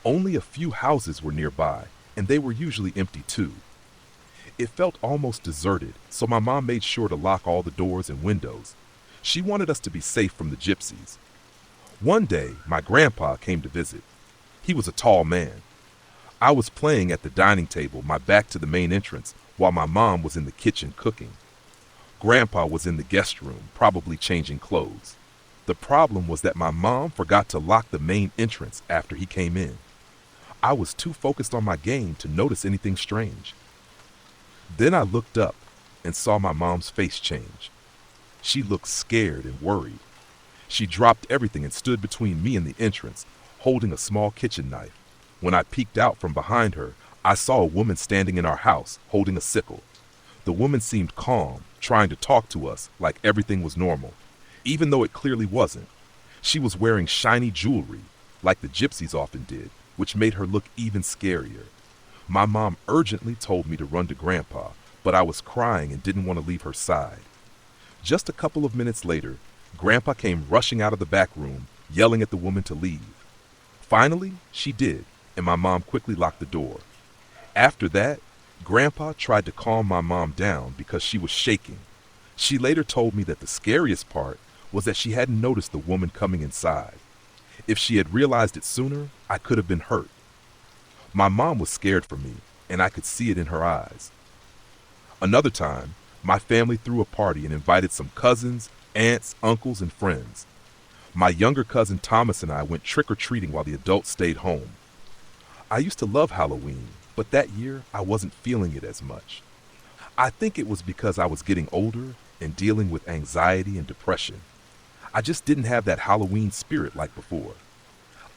Only a few houses were nearby, and they were usually empty too. It felt almost deserted, so my mom made sure to lock all the doors and windows. She wanted us to be safe from the gypsies. One day, my grandpa came to visit. He was a tall man. I was playing at the dining table, my back to the main entrance, while my mom was in the kitchen cooking. Grandpa was in the guest room, probably changing clothes. The problem was that my mom forgot to lock the main entrance after he came in. I was too focused on my game to notice anything strange. Then I looked up and saw my mom's face change. She looked scared and worried. She dropped everything and stood between me and the entrance, holding a small kitchen knife. When I peeked out from behind her, I saw a woman standing in our house, holding a sickle. The woman seemed calm, trying to talk to us like everything was normal, even though it clearly wasn't. She was wearing shiny jewelry, like the gypsies often did, which made her look even scarier. My mom urgently told me to run to Grandpa, but I was crying and didn't want to leave her side. Just a couple of minutes later, Grandpa came rushing out of the back room, yelling at the woman to leave. Finally, she did, and my mom quickly locked the door. After that, Grandpa tried to calm my mom down because she was shaking. She later told me that the scariest part was that she hadn't noticed the woman coming inside. If she had realized it sooner, I could have been hurt. My mom was scared for me, and I could see it in her eyes. Another time, my family threw a party and invited some cousins, aunts, uncles, and friends. My younger cousin Thomas and I went trick-or-treating while the adults stayed home. I used to love Halloween, but that year I wasn't feeling it as much. I think it was because I was getting older and dealing with anxiety and depression. I just didn't have that Halloween spirit like before.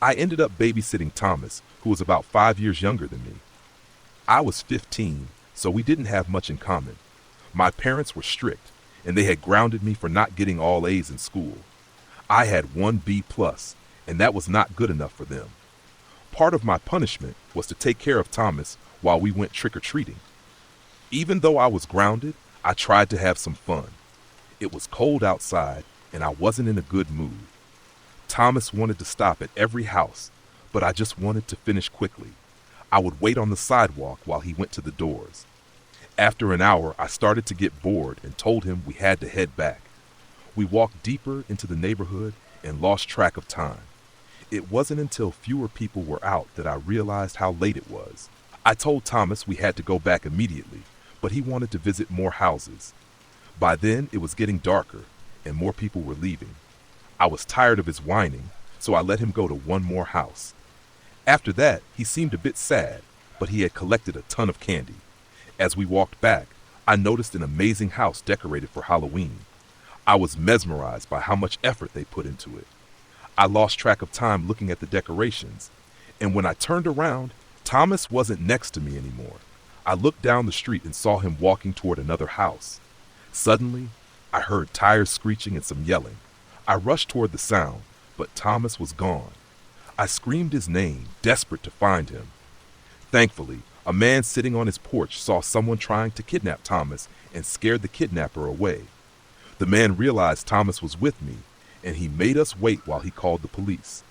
I ended up babysitting Thomas, who was about 5 years younger than me. I was 15, so we didn't have much in common. My parents were strict, and they had grounded me for not getting all A's in school. I had 1 B+, and that was not good enough for them. Part of my punishment was to take care of Thomas while we went trick-or-treating. Even though I was grounded, I tried to have some fun. It was cold outside, and I wasn't in a good mood. Thomas wanted to stop at every house, but I just wanted to finish quickly. I would wait on the sidewalk while he went to the doors. After an hour, I started to get bored and told him we had to head back. We walked deeper into the neighborhood and lost track of time. It wasn't until fewer people were out that I realized how late it was. I told Thomas we had to go back immediately, but he wanted to visit more houses. By then, it was getting darker, and more people were leaving. I was tired of his whining, so I let him go to one more house. After that, he seemed a bit sad, but he had collected a ton of candy. As we walked back, I noticed an amazing house decorated for Halloween. I was mesmerized by how much effort they put into it. I lost track of time looking at the decorations, and when I turned around, Thomas wasn't next to me anymore. I looked down the street and saw him walking toward another house. Suddenly, I heard tires screeching and some yelling. I rushed toward the sound, but Thomas was gone. I screamed his name, desperate to find him. Thankfully, a man sitting on his porch saw someone trying to kidnap Thomas and scared the kidnapper away. The man realized Thomas was with me, and he made us wait while he called the police.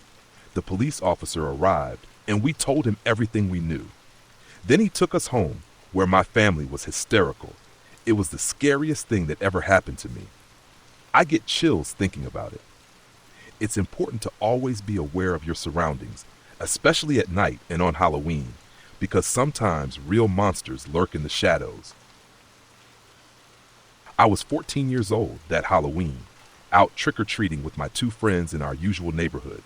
The police officer arrived, and we told him everything we knew. Then he took us home, where my family was hysterical. It was the scariest thing that ever happened to me. I get chills thinking about it. It's important to always be aware of your surroundings, especially at night and on Halloween, because sometimes real monsters lurk in the shadows. I was 14 years old that Halloween, out trick-or-treating with my 2 friends in our usual neighborhood.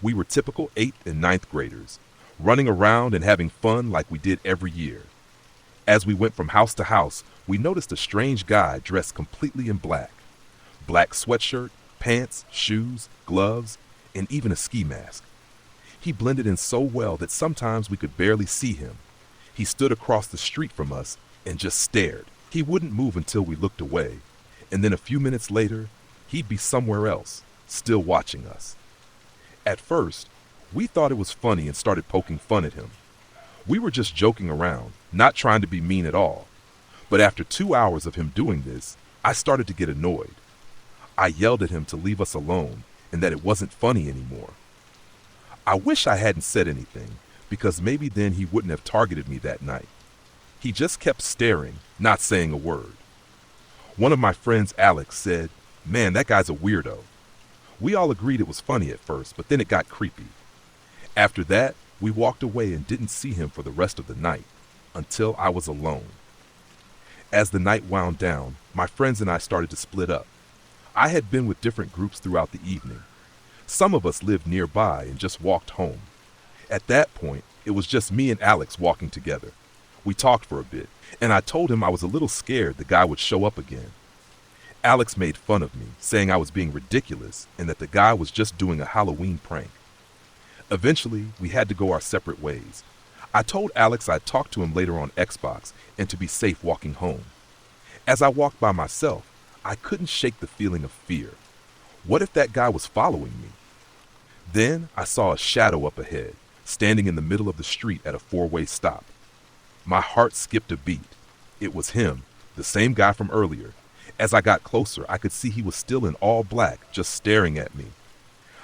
We were typical 8th and 9th graders, running around and having fun like we did every year. As we went from house to house, we noticed a strange guy dressed completely in black. Black sweatshirt, pants, shoes, gloves, and even a ski mask. He blended in so well that sometimes we could barely see him. He stood across the street from us and just stared. He wouldn't move until we looked away, and then a few minutes later, he'd be somewhere else, still watching us. At first, We thought it was funny and started poking fun at him. We were just joking around, not trying to be mean at all. But after 2 hours of him doing this, I started to get annoyed. I yelled at him to leave us alone and that it wasn't funny anymore. I wish I hadn't said anything, because maybe then he wouldn't have targeted me that night. He just kept staring, not saying a word. One of my friends, Alex, said, "Man, that guy's a weirdo." We all agreed it was funny at first, but then it got creepy. After that, we walked away and didn't see him for the rest of the night, until I was alone. As the night wound down, my friends and I started to split up. I had been with different groups throughout the evening. Some of us lived nearby and just walked home. At that point, it was just me and Alex walking together. We talked for a bit, and I told him I was a little scared the guy would show up again. Alex made fun of me, saying I was being ridiculous and that the guy was just doing a Halloween prank. Eventually, we had to go our separate ways. I told Alex I'd talk to him later on Xbox and to be safe walking home. As I walked by myself, I couldn't shake the feeling of fear. What if that guy was following me? Then I saw a shadow up ahead, standing in the middle of the street at a four-way stop. My heart skipped a beat. It was him, the same guy from earlier. As I got closer, I could see he was still in all black, just staring at me.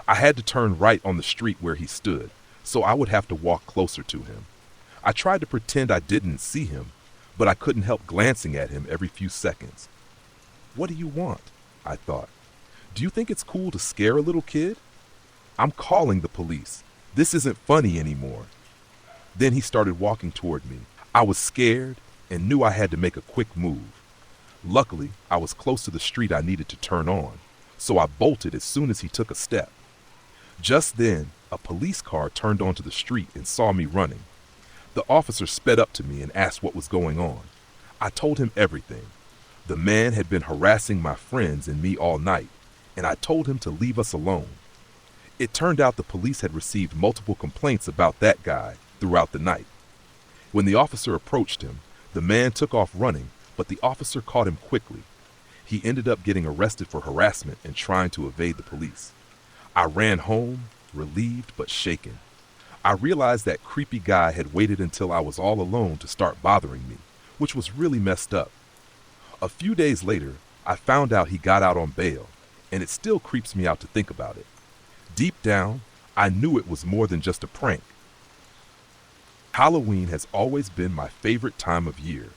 I had to turn right on the street where he stood, so I would have to walk closer to him. I tried to pretend I didn't see him, but I couldn't help glancing at him every few seconds. What do you want? I thought. Do you think it's cool to scare a little kid? I'm calling the police. This isn't funny anymore. Then he started walking toward me. I was scared and knew I had to make a quick move. Luckily, I was close to the street I needed to turn on, so I bolted as soon as he took a step. Just then, a police car turned onto the street and saw me running. The officer sped up to me and asked what was going on. I told him everything. The man had been harassing my friends and me all night, and I told him to leave us alone. It turned out the police had received multiple complaints about that guy throughout the night. When the officer approached him, the man took off running, but the officer caught him quickly. He ended up getting arrested for harassment and trying to evade the police. I ran home, relieved but shaken. I realized that creepy guy had waited until I was all alone to start bothering me, which was really messed up. A few days later, I found out he got out on bail, and it still creeps me out to think about it. Deep down, I knew it was more than just a prank. Halloween has always been my favorite time of year,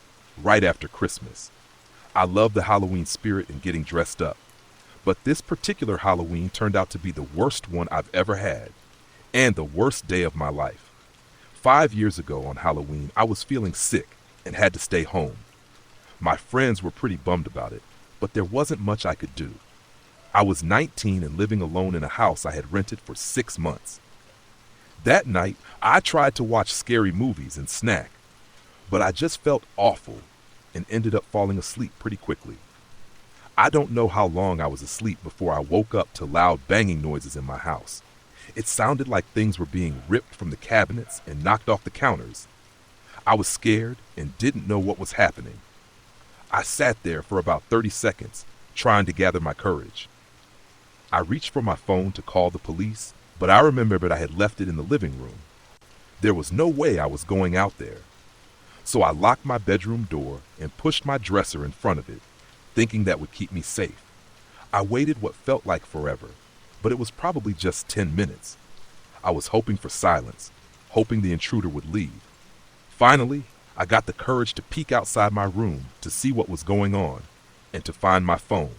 right after Christmas. I love the Halloween spirit and getting dressed up. But this particular Halloween turned out to be the worst one I've ever had, and the worst day of my life. 5 years ago on Halloween, I was feeling sick and had to stay home. My friends were pretty bummed about it, but there wasn't much I could do. I was 19 and living alone in a house I had rented for 6 months. That night, I tried to watch scary movies and snack, but I just felt awful and ended up falling asleep pretty quickly. I don't know how long I was asleep before I woke up to loud banging noises in my house. It sounded like things were being ripped from the cabinets and knocked off the counters. I was scared and didn't know what was happening. I sat there for about 30 seconds, trying to gather my courage. I reached for my phone to call the police, but I remembered I had left it in the living room. There was no way I was going out there. So I locked my bedroom door and pushed my dresser in front of it, thinking that would keep me safe. I waited what felt like forever, but it was probably just 10 minutes. I was hoping for silence, hoping the intruder would leave. Finally, I got the courage to peek outside my room to see what was going on and to find my phone.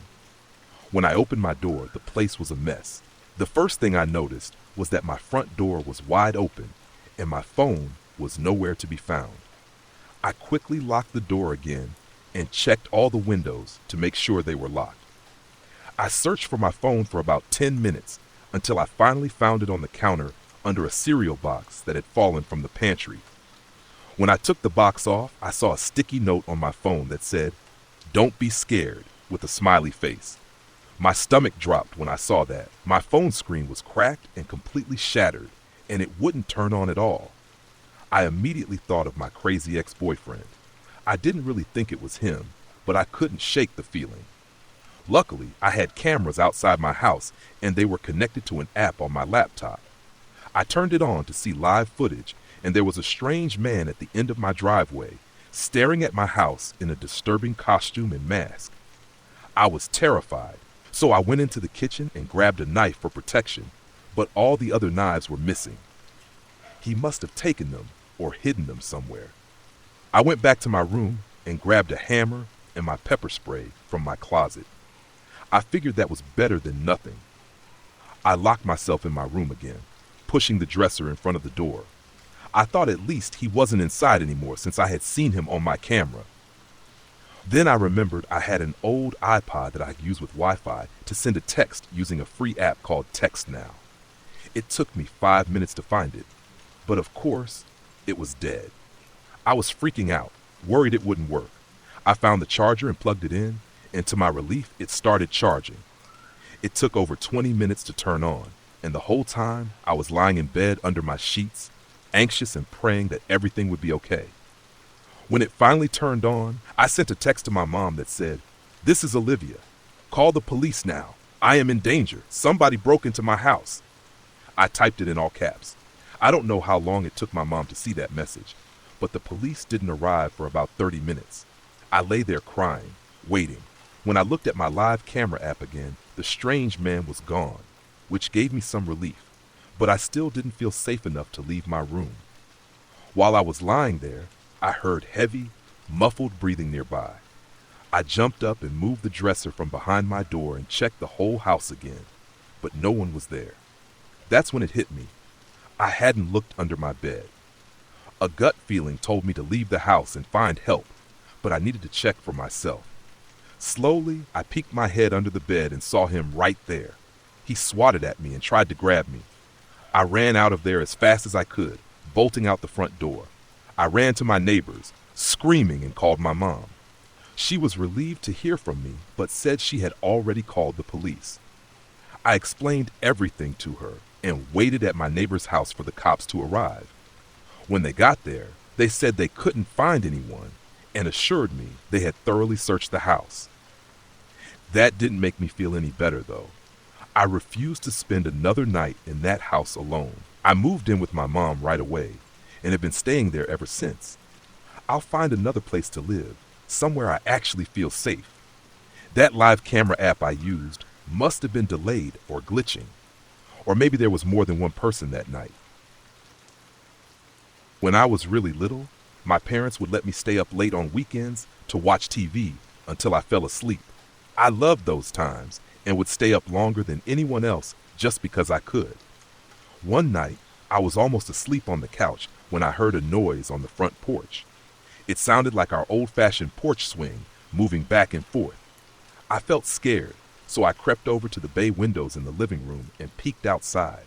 When I opened my door, the place was a mess. The first thing I noticed was that my front door was wide open and my phone was nowhere to be found. I quickly locked the door again and checked all the windows to make sure they were locked. I searched for my phone for about 10 minutes until I finally found it on the counter under a cereal box that had fallen from the pantry. When I took the box off, I saw a sticky note on my phone that said, "Don't be scared," with a smiley face. My stomach dropped when I saw that. My phone screen was cracked and completely shattered, and it wouldn't turn on at all. I immediately thought of my crazy ex-boyfriend. I didn't really think it was him, but I couldn't shake the feeling. Luckily, I had cameras outside my house, and they were connected to an app on my laptop. I turned it on to see live footage, and there was a strange man at the end of my driveway, staring at my house in a disturbing costume and mask. I was terrified, so I went into the kitchen and grabbed a knife for protection, but all the other knives were missing. He must have taken them or hidden them somewhere. I went back to my room and grabbed a hammer and my pepper spray from my closet. I figured that was better than nothing. I locked myself in my room again, pushing the dresser in front of the door. I thought at least he wasn't inside anymore since I had seen him on my camera. Then I remembered I had an old iPod that I could use with Wi-Fi to send a text using a free app called Text Now. It took me 5 minutes to find it, but of course, it was dead. I was freaking out, worried it wouldn't work. I found the charger and plugged it in, and to my relief, it started charging. It took over 20 minutes to turn on, and the whole time I was lying in bed under my sheets, anxious and praying that everything would be okay. When it finally turned on, I sent a text to my mom that said, "This is Olivia. Call the police now. I am in danger. Somebody broke into my house." I typed it in all caps. I don't know how long it took my mom to see that message, but the police didn't arrive for about 30 minutes. I lay there crying, waiting. When I looked at my live camera app again, the strange man was gone, which gave me some relief, but I still didn't feel safe enough to leave my room. While I was lying there, I heard heavy, muffled breathing nearby. I jumped up and moved the dresser from behind my door and checked the whole house again, but no one was there. That's when it hit me. I hadn't looked under my bed. A gut feeling told me to leave the house and find help, but I needed to check for myself. Slowly, I peeked my head under the bed and saw him right there. He swatted at me and tried to grab me. I ran out of there as fast as I could, bolting out the front door. I ran to my neighbors, screaming, and called my mom. She was relieved to hear from me, but said she had already called the police. I explained everything to her and waited at my neighbor's house for the cops to arrive. When they got there, they said they couldn't find anyone and assured me they had thoroughly searched the house. That didn't make me feel any better, though. I refused to spend another night in that house alone. I moved in with my mom right away and have been staying there ever since. I'll find another place to live, somewhere I actually feel safe. That live camera app I used must have been delayed or glitching, or maybe there was more than one person that night. When I was really little, my parents would let me stay up late on weekends to watch TV until I fell asleep. I loved those times and would stay up longer than anyone else just because I could. One night, I was almost asleep on the couch when I heard a noise on the front porch. It sounded like our old-fashioned porch swing moving back and forth. I felt scared, so I crept over to the bay windows in the living room and peeked outside.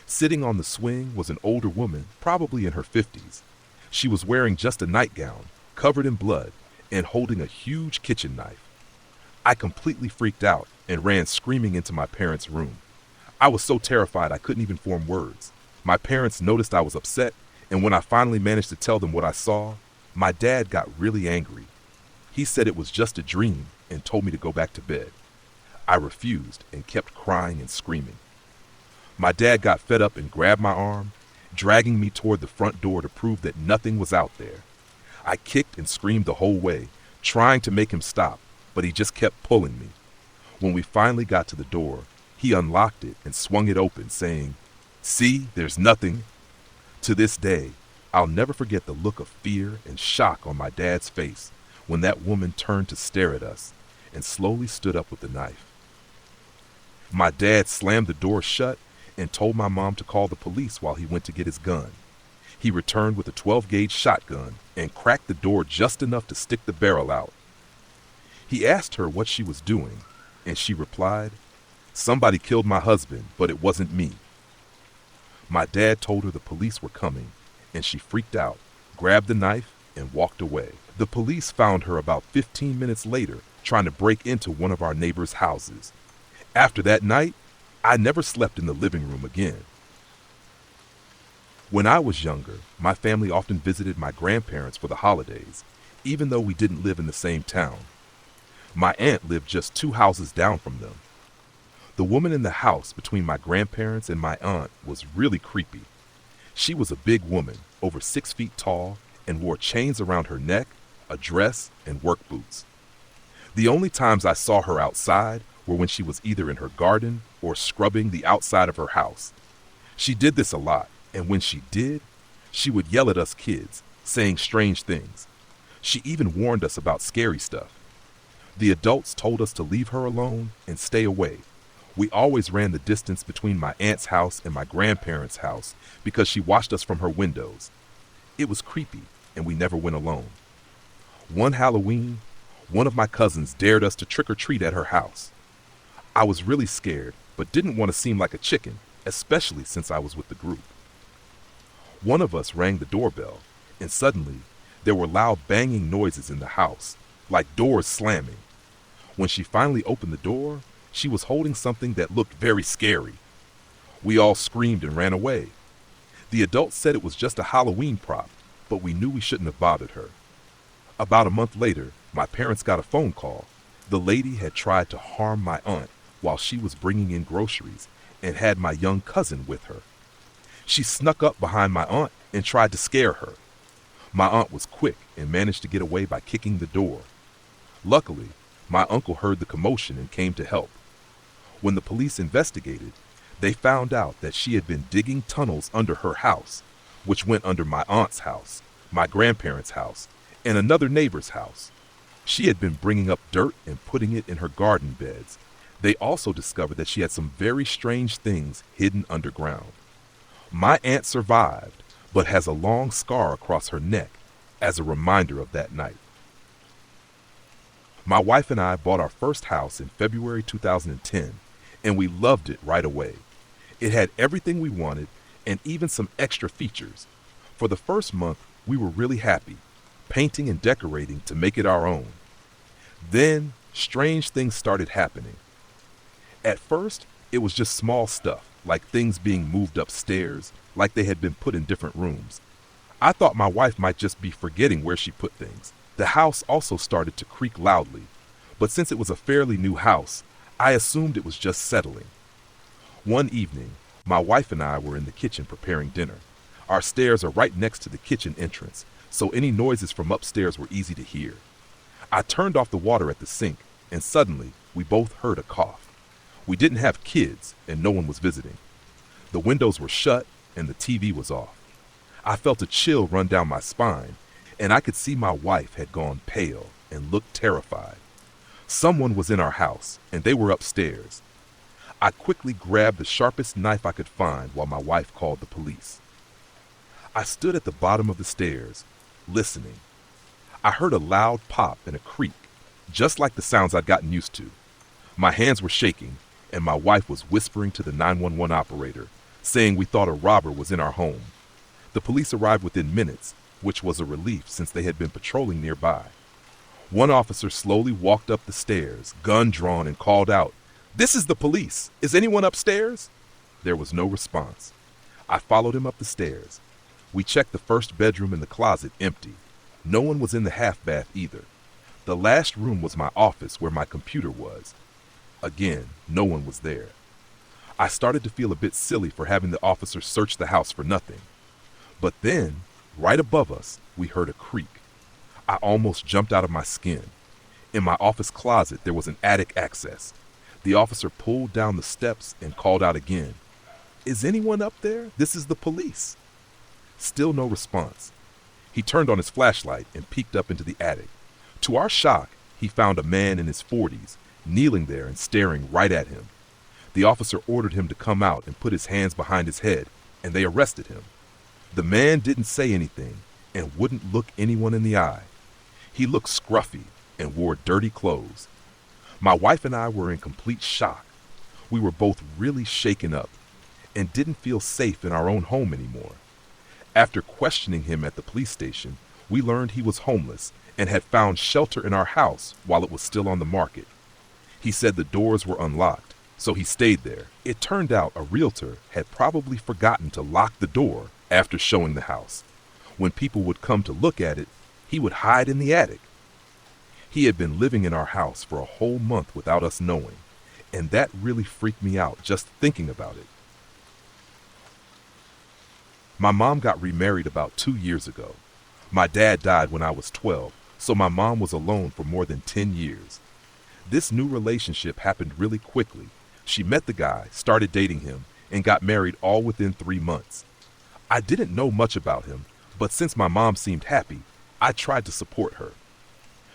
Sitting on the swing was an older woman, probably in her 50s. She was wearing just a nightgown, covered in blood, and holding a huge kitchen knife. I completely freaked out and ran screaming into my parents' room. I was so terrified I couldn't even form words. My parents noticed I was upset, and when I finally managed to tell them what I saw, my dad got really angry. He said it was just a dream and told me to go back to bed. I refused and kept crying and screaming. My dad got fed up and grabbed my arm, dragging me toward the front door to prove that nothing was out there. I kicked and screamed the whole way, trying to make him stop, but he just kept pulling me. When we finally got to the door, he unlocked it and swung it open, saying, "See, there's nothing." To this day, I'll never forget the look of fear and shock on my dad's face when that woman turned to stare at us and slowly stood up with the knife. My dad slammed the door shut and told my mom to call the police while he went to get his gun. He returned with a 12-gauge shotgun and cracked the door just enough to stick the barrel out. He asked her what she was doing, and she replied, "Somebody killed my husband, but it wasn't me." My dad told her the police were coming, and she freaked out, grabbed the knife, and walked away. The police found her about 15 minutes later trying to break into one of our neighbors' houses. After that night, I never slept in the living room again. When I was younger, my family often visited my grandparents for the holidays, even though we didn't live in the same town. My aunt lived just 2 houses down from them. The woman in the house between my grandparents and my aunt was really creepy. She was a big woman, over 6 feet tall, and wore chains around her neck, a dress, and work boots. The only times I saw her outside were when she was either in her garden or scrubbing the outside of her house. She did this a lot, and when she did, she would yell at us kids, saying strange things. She even warned us about scary stuff. The adults told us to leave her alone and stay away. We always ran the distance between my aunt's house and my grandparents' house because she watched us from her windows. It was creepy, and we never went alone. One Halloween, one of my cousins dared us to trick-or-treat at her house. I was really scared, but didn't want to seem like a chicken, especially since I was with the group. One of us rang the doorbell, and suddenly, there were loud banging noises in the house, like doors slamming. When she finally opened the door, she was holding something that looked very scary. We all screamed and ran away. The adults said it was just a Halloween prop, but we knew we shouldn't have bothered her. About a month later, my parents got a phone call. The lady had tried to harm my aunt while she was bringing in groceries and had my young cousin with her. She snuck up behind my aunt and tried to scare her. My aunt was quick and managed to get away by kicking the door. Luckily, my uncle heard the commotion and came to help. When the police investigated, they found out that she had been digging tunnels under her house, which went under my aunt's house, my grandparents' house, and another neighbor's house. She had been bringing up dirt and putting it in her garden beds. They also discovered that she had some very strange things hidden underground. My aunt survived, but has a long scar across her neck as a reminder of that night. My wife and I bought our first house in February 2010, and we loved it right away. It had everything we wanted and even some extra features. For the first month, we were really happy, painting and decorating to make it our own. Then, strange things started happening. At first, it was just small stuff, like things being moved upstairs, like they had been put in different rooms. I thought my wife might just be forgetting where she put things. The house also started to creak loudly, but since it was a fairly new house, I assumed it was just settling. One evening, my wife and I were in the kitchen preparing dinner. Our stairs are right next to the kitchen entrance, so any noises from upstairs were easy to hear. I turned off the water at the sink, and suddenly, we both heard a cough. We didn't have kids, and no one was visiting. The windows were shut, and the TV was off. I felt a chill run down my spine, and I could see my wife had gone pale and looked terrified. Someone was in our house, and they were upstairs. I quickly grabbed the sharpest knife I could find while my wife called the police. I stood at the bottom of the stairs, listening. I heard a loud pop and a creak, just like the sounds I'd gotten used to. My hands were shaking, and my wife was whispering to the 911 operator, saying we thought a robber was in our home. The police arrived within minutes, which was a relief since they had been patrolling nearby. One officer slowly walked up the stairs, gun drawn, and called out, "This is the police. Is anyone upstairs?" There was no response. I followed him up the stairs. We checked the first bedroom and the closet empty. No one was in the half bath either. The last room was my office where my computer was. Again, no one was there. I started to feel a bit silly for having the officer search the house for nothing. But then, right above us, we heard a creak. I almost jumped out of my skin. In my office closet, there was an attic access. The officer pulled down the steps and called out again, "Is anyone up there? This is the police." Still no response. He turned on his flashlight and peeked up into the attic. To our shock, he found a man in his 40s, kneeling there and staring right at him. The officer ordered him to come out and put his hands behind his head, and they arrested him. The man didn't say anything and wouldn't look anyone in the eye. He looked scruffy and wore dirty clothes. My wife and I were in complete shock. We were both really shaken up and didn't feel safe in our own home anymore. After questioning him at the police station, we learned he was homeless and had found shelter in our house while it was still on the market. He said the doors were unlocked, so he stayed there. It turned out a realtor had probably forgotten to lock the door after showing the house. When people would come to look at it, he would hide in the attic. He had been living in our house for a whole month without us knowing, and that really freaked me out just thinking about it. My mom got remarried about 2 years ago. My dad died when I was 12, so my mom was alone for more than 10 years. This new relationship happened really quickly. She met the guy, started dating him, and got married all within 3 months. I didn't know much about him, but since my mom seemed happy, I tried to support her.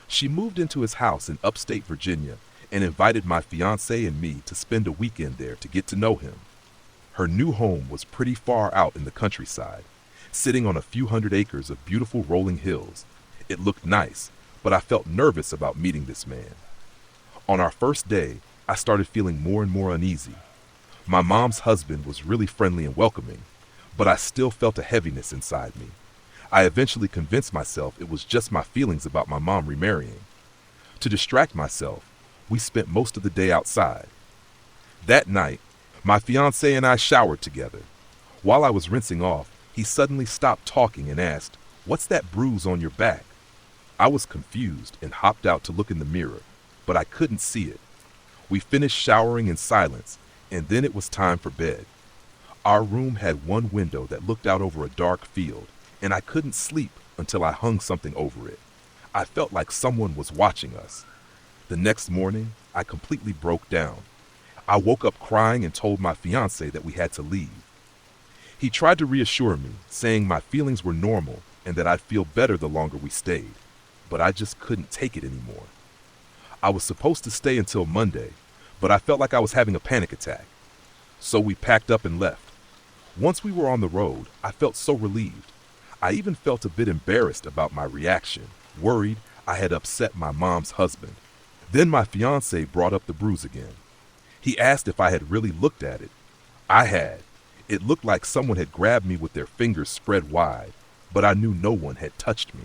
She moved into his house in upstate Virginia and invited my fiance and me to spend a weekend there to get to know him. Her new home was pretty far out in the countryside, sitting on a few hundred acres of beautiful rolling hills. It looked nice, but I felt nervous about meeting this man. On our first day, I started feeling more and more uneasy. My mom's husband was really friendly and welcoming, but I still felt a heaviness inside me. I eventually convinced myself it was just my feelings about my mom remarrying. To distract myself, we spent most of the day outside. That night, my fiance and I showered together. While I was rinsing off, he suddenly stopped talking and asked, "What's that bruise on your back?" I was confused and hopped out to look in the mirror, but I couldn't see it. We finished showering in silence, and then it was time for bed. Our room had one window that looked out over a dark field, and I couldn't sleep until I hung something over it. I felt like someone was watching us. The next morning, I completely broke down. I woke up crying and told my fiance that we had to leave. He tried to reassure me, saying my feelings were normal and that I'd feel better the longer we stayed, but I just couldn't take it anymore. I was supposed to stay until Monday, but I felt like I was having a panic attack. So we packed up and left. Once we were on the road, I felt so relieved. I even felt a bit embarrassed about my reaction, worried I had upset my mom's husband. Then my fiance brought up the bruise again. He asked if I had really looked at it. I had. It looked like someone had grabbed me with their fingers spread wide, but I knew no one had touched me.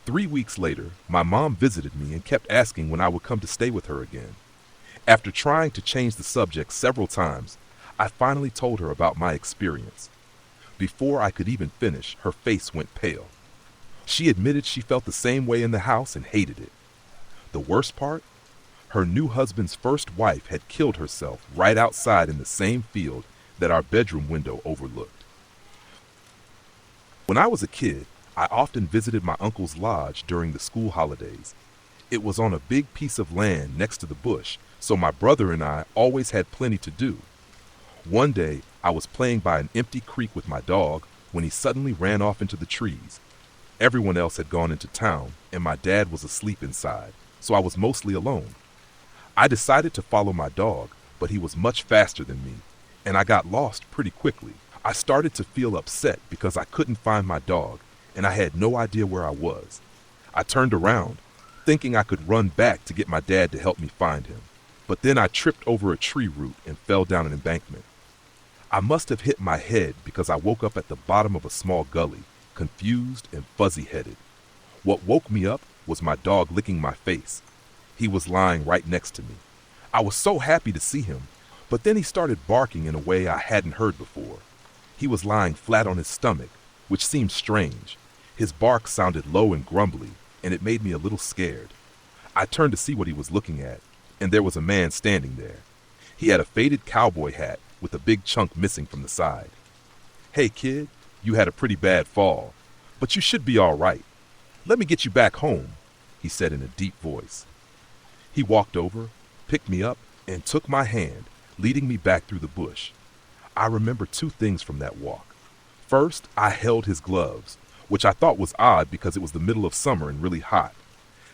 3 weeks later, my mom visited me and kept asking when I would come to stay with her again. After trying to change the subject several times, I finally told her about my experience. Before I could even finish, her face went pale. She admitted she felt the same way in the house and hated it. The worst part? Her new husband's first wife had killed herself right outside in the same field that our bedroom window overlooked. When I was a kid, I often visited my uncle's lodge during the school holidays. It was on a big piece of land next to the bush, so my brother and I always had plenty to do. One day, I was playing by an empty creek with my dog when he suddenly ran off into the trees. Everyone else had gone into town, and my dad was asleep inside, so I was mostly alone. I decided to follow my dog, but he was much faster than me, and I got lost pretty quickly. I started to feel upset because I couldn't find my dog, and I had no idea where I was. I turned around, thinking I could run back to get my dad to help me find him, but then I tripped over a tree root and fell down an embankment. I must have hit my head because I woke up at the bottom of a small gully, confused and fuzzy-headed. What woke me up was my dog licking my face. He was lying right next to me. I was so happy to see him, but then he started barking in a way I hadn't heard before. He was lying flat on his stomach, which seemed strange. His bark sounded low and grumbly, and it made me a little scared. I turned to see what he was looking at, and there was a man standing there. He had a faded cowboy hat with a big chunk missing from the side. "Hey kid, you had a pretty bad fall, but you should be all right. Let me get you back home," he said in a deep voice. He walked over, picked me up, and took my hand, leading me back through the bush. I remember two things from that walk. First, I held his gloves, which I thought was odd because it was the middle of summer and really hot.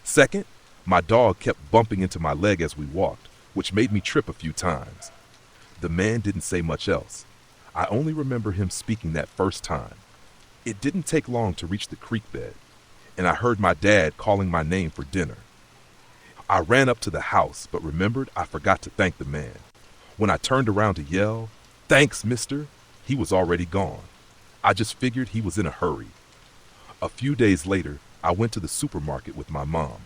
Second, my dog kept bumping into my leg as we walked, which made me trip a few times. The man didn't say much else. I only remember him speaking that first time. It didn't take long to reach the creek bed, and I heard my dad calling my name for dinner. I ran up to the house, but remembered I forgot to thank the man. When I turned around to yell, "Thanks, mister," he was already gone. I just figured he was in a hurry. A few days later, I went to the supermarket with my mom.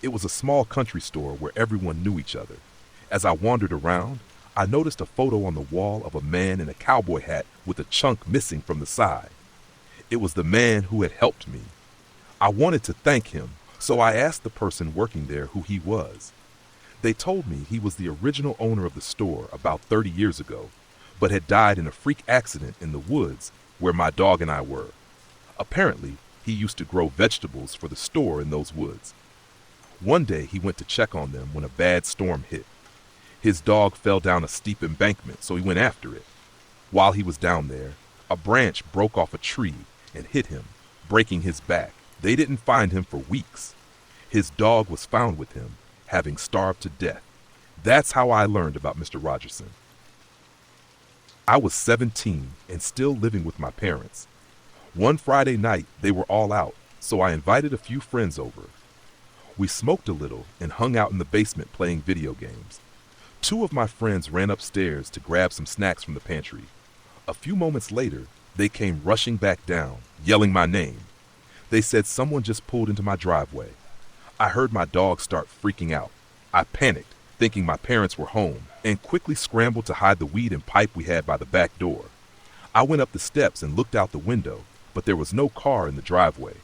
It was a small country store where everyone knew each other. As I wandered around, I noticed a photo on the wall of a man in a cowboy hat with a chunk missing from the side. It was the man who had helped me. I wanted to thank him, so I asked the person working there who he was. They told me he was the original owner of the store about 30 years ago, but had died in a freak accident in the woods where my dog and I were. Apparently, he used to grow vegetables for the store in those woods. One day he went to check on them when a bad storm hit. His dog fell down a steep embankment, so he went after it. While he was down there, a branch broke off a tree and hit him, breaking his back. They didn't find him for weeks. His dog was found with him, having starved to death. That's how I learned about Mr. Rogerson. I was 17 and still living with my parents. One Friday night, they were all out, so I invited a few friends over. We smoked a little and hung out in the basement playing video games. Two of my friends ran upstairs to grab some snacks from the pantry. A few moments later, they came rushing back down, yelling my name. They said someone just pulled into my driveway. I heard my dog start freaking out. I panicked, thinking my parents were home, and quickly scrambled to hide the weed and pipe we had by the back door. I went up the steps and looked out the window, but there was no car in the driveway.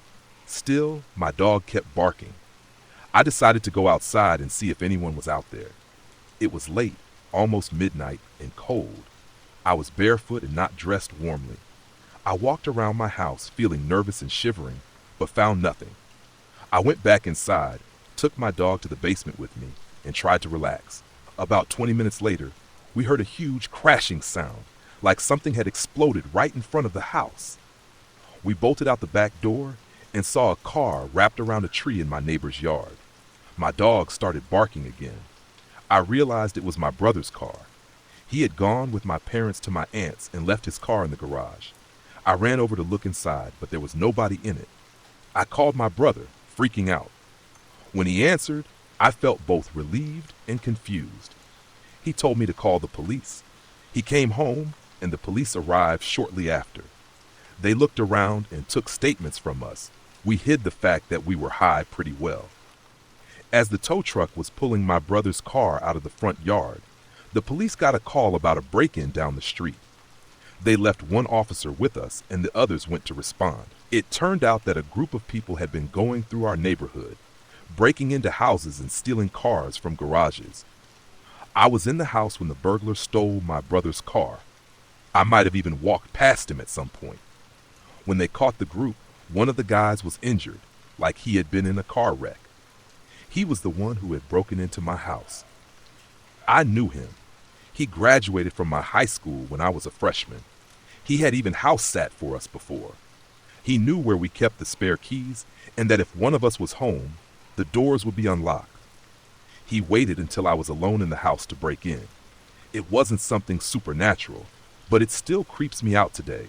Still, my dog kept barking. I decided to go outside and see if anyone was out there. It was late, almost midnight, and cold. I was barefoot and not dressed warmly. I walked around my house feeling nervous and shivering, but found nothing. I went back inside, took my dog to the basement with me, and tried to relax. About 20 minutes later, we heard a huge crashing sound, like something had exploded right in front of the house. We bolted out the back door and saw a car wrapped around a tree in my neighbor's yard. My dog started barking again. I realized it was my brother's car. He had gone with my parents to my aunt's and left his car in the garage. I ran over to look inside, but there was nobody in it. I called my brother, freaking out. When he answered, I felt both relieved and confused. He told me to call the police. He came home, and the police arrived shortly after. They looked around and took statements from us. We hid the fact that we were high pretty well. As the tow truck was pulling my brother's car out of the front yard, the police got a call about a break-in down the street. They left one officer with us, and the others went to respond. It turned out that a group of people had been going through our neighborhood, breaking into houses and stealing cars from garages. I was in the house when the burglars stole my brother's car. I might have even walked past him at some point. When they caught the group, one of the guys was injured, like he had been in a car wreck. He was the one who had broken into my house. I knew him. He graduated from my high school when I was a freshman. He had even house sat for us before. He knew where we kept the spare keys and that if one of us was home, the doors would be unlocked. He waited until I was alone in the house to break in. It wasn't something supernatural, but it still creeps me out today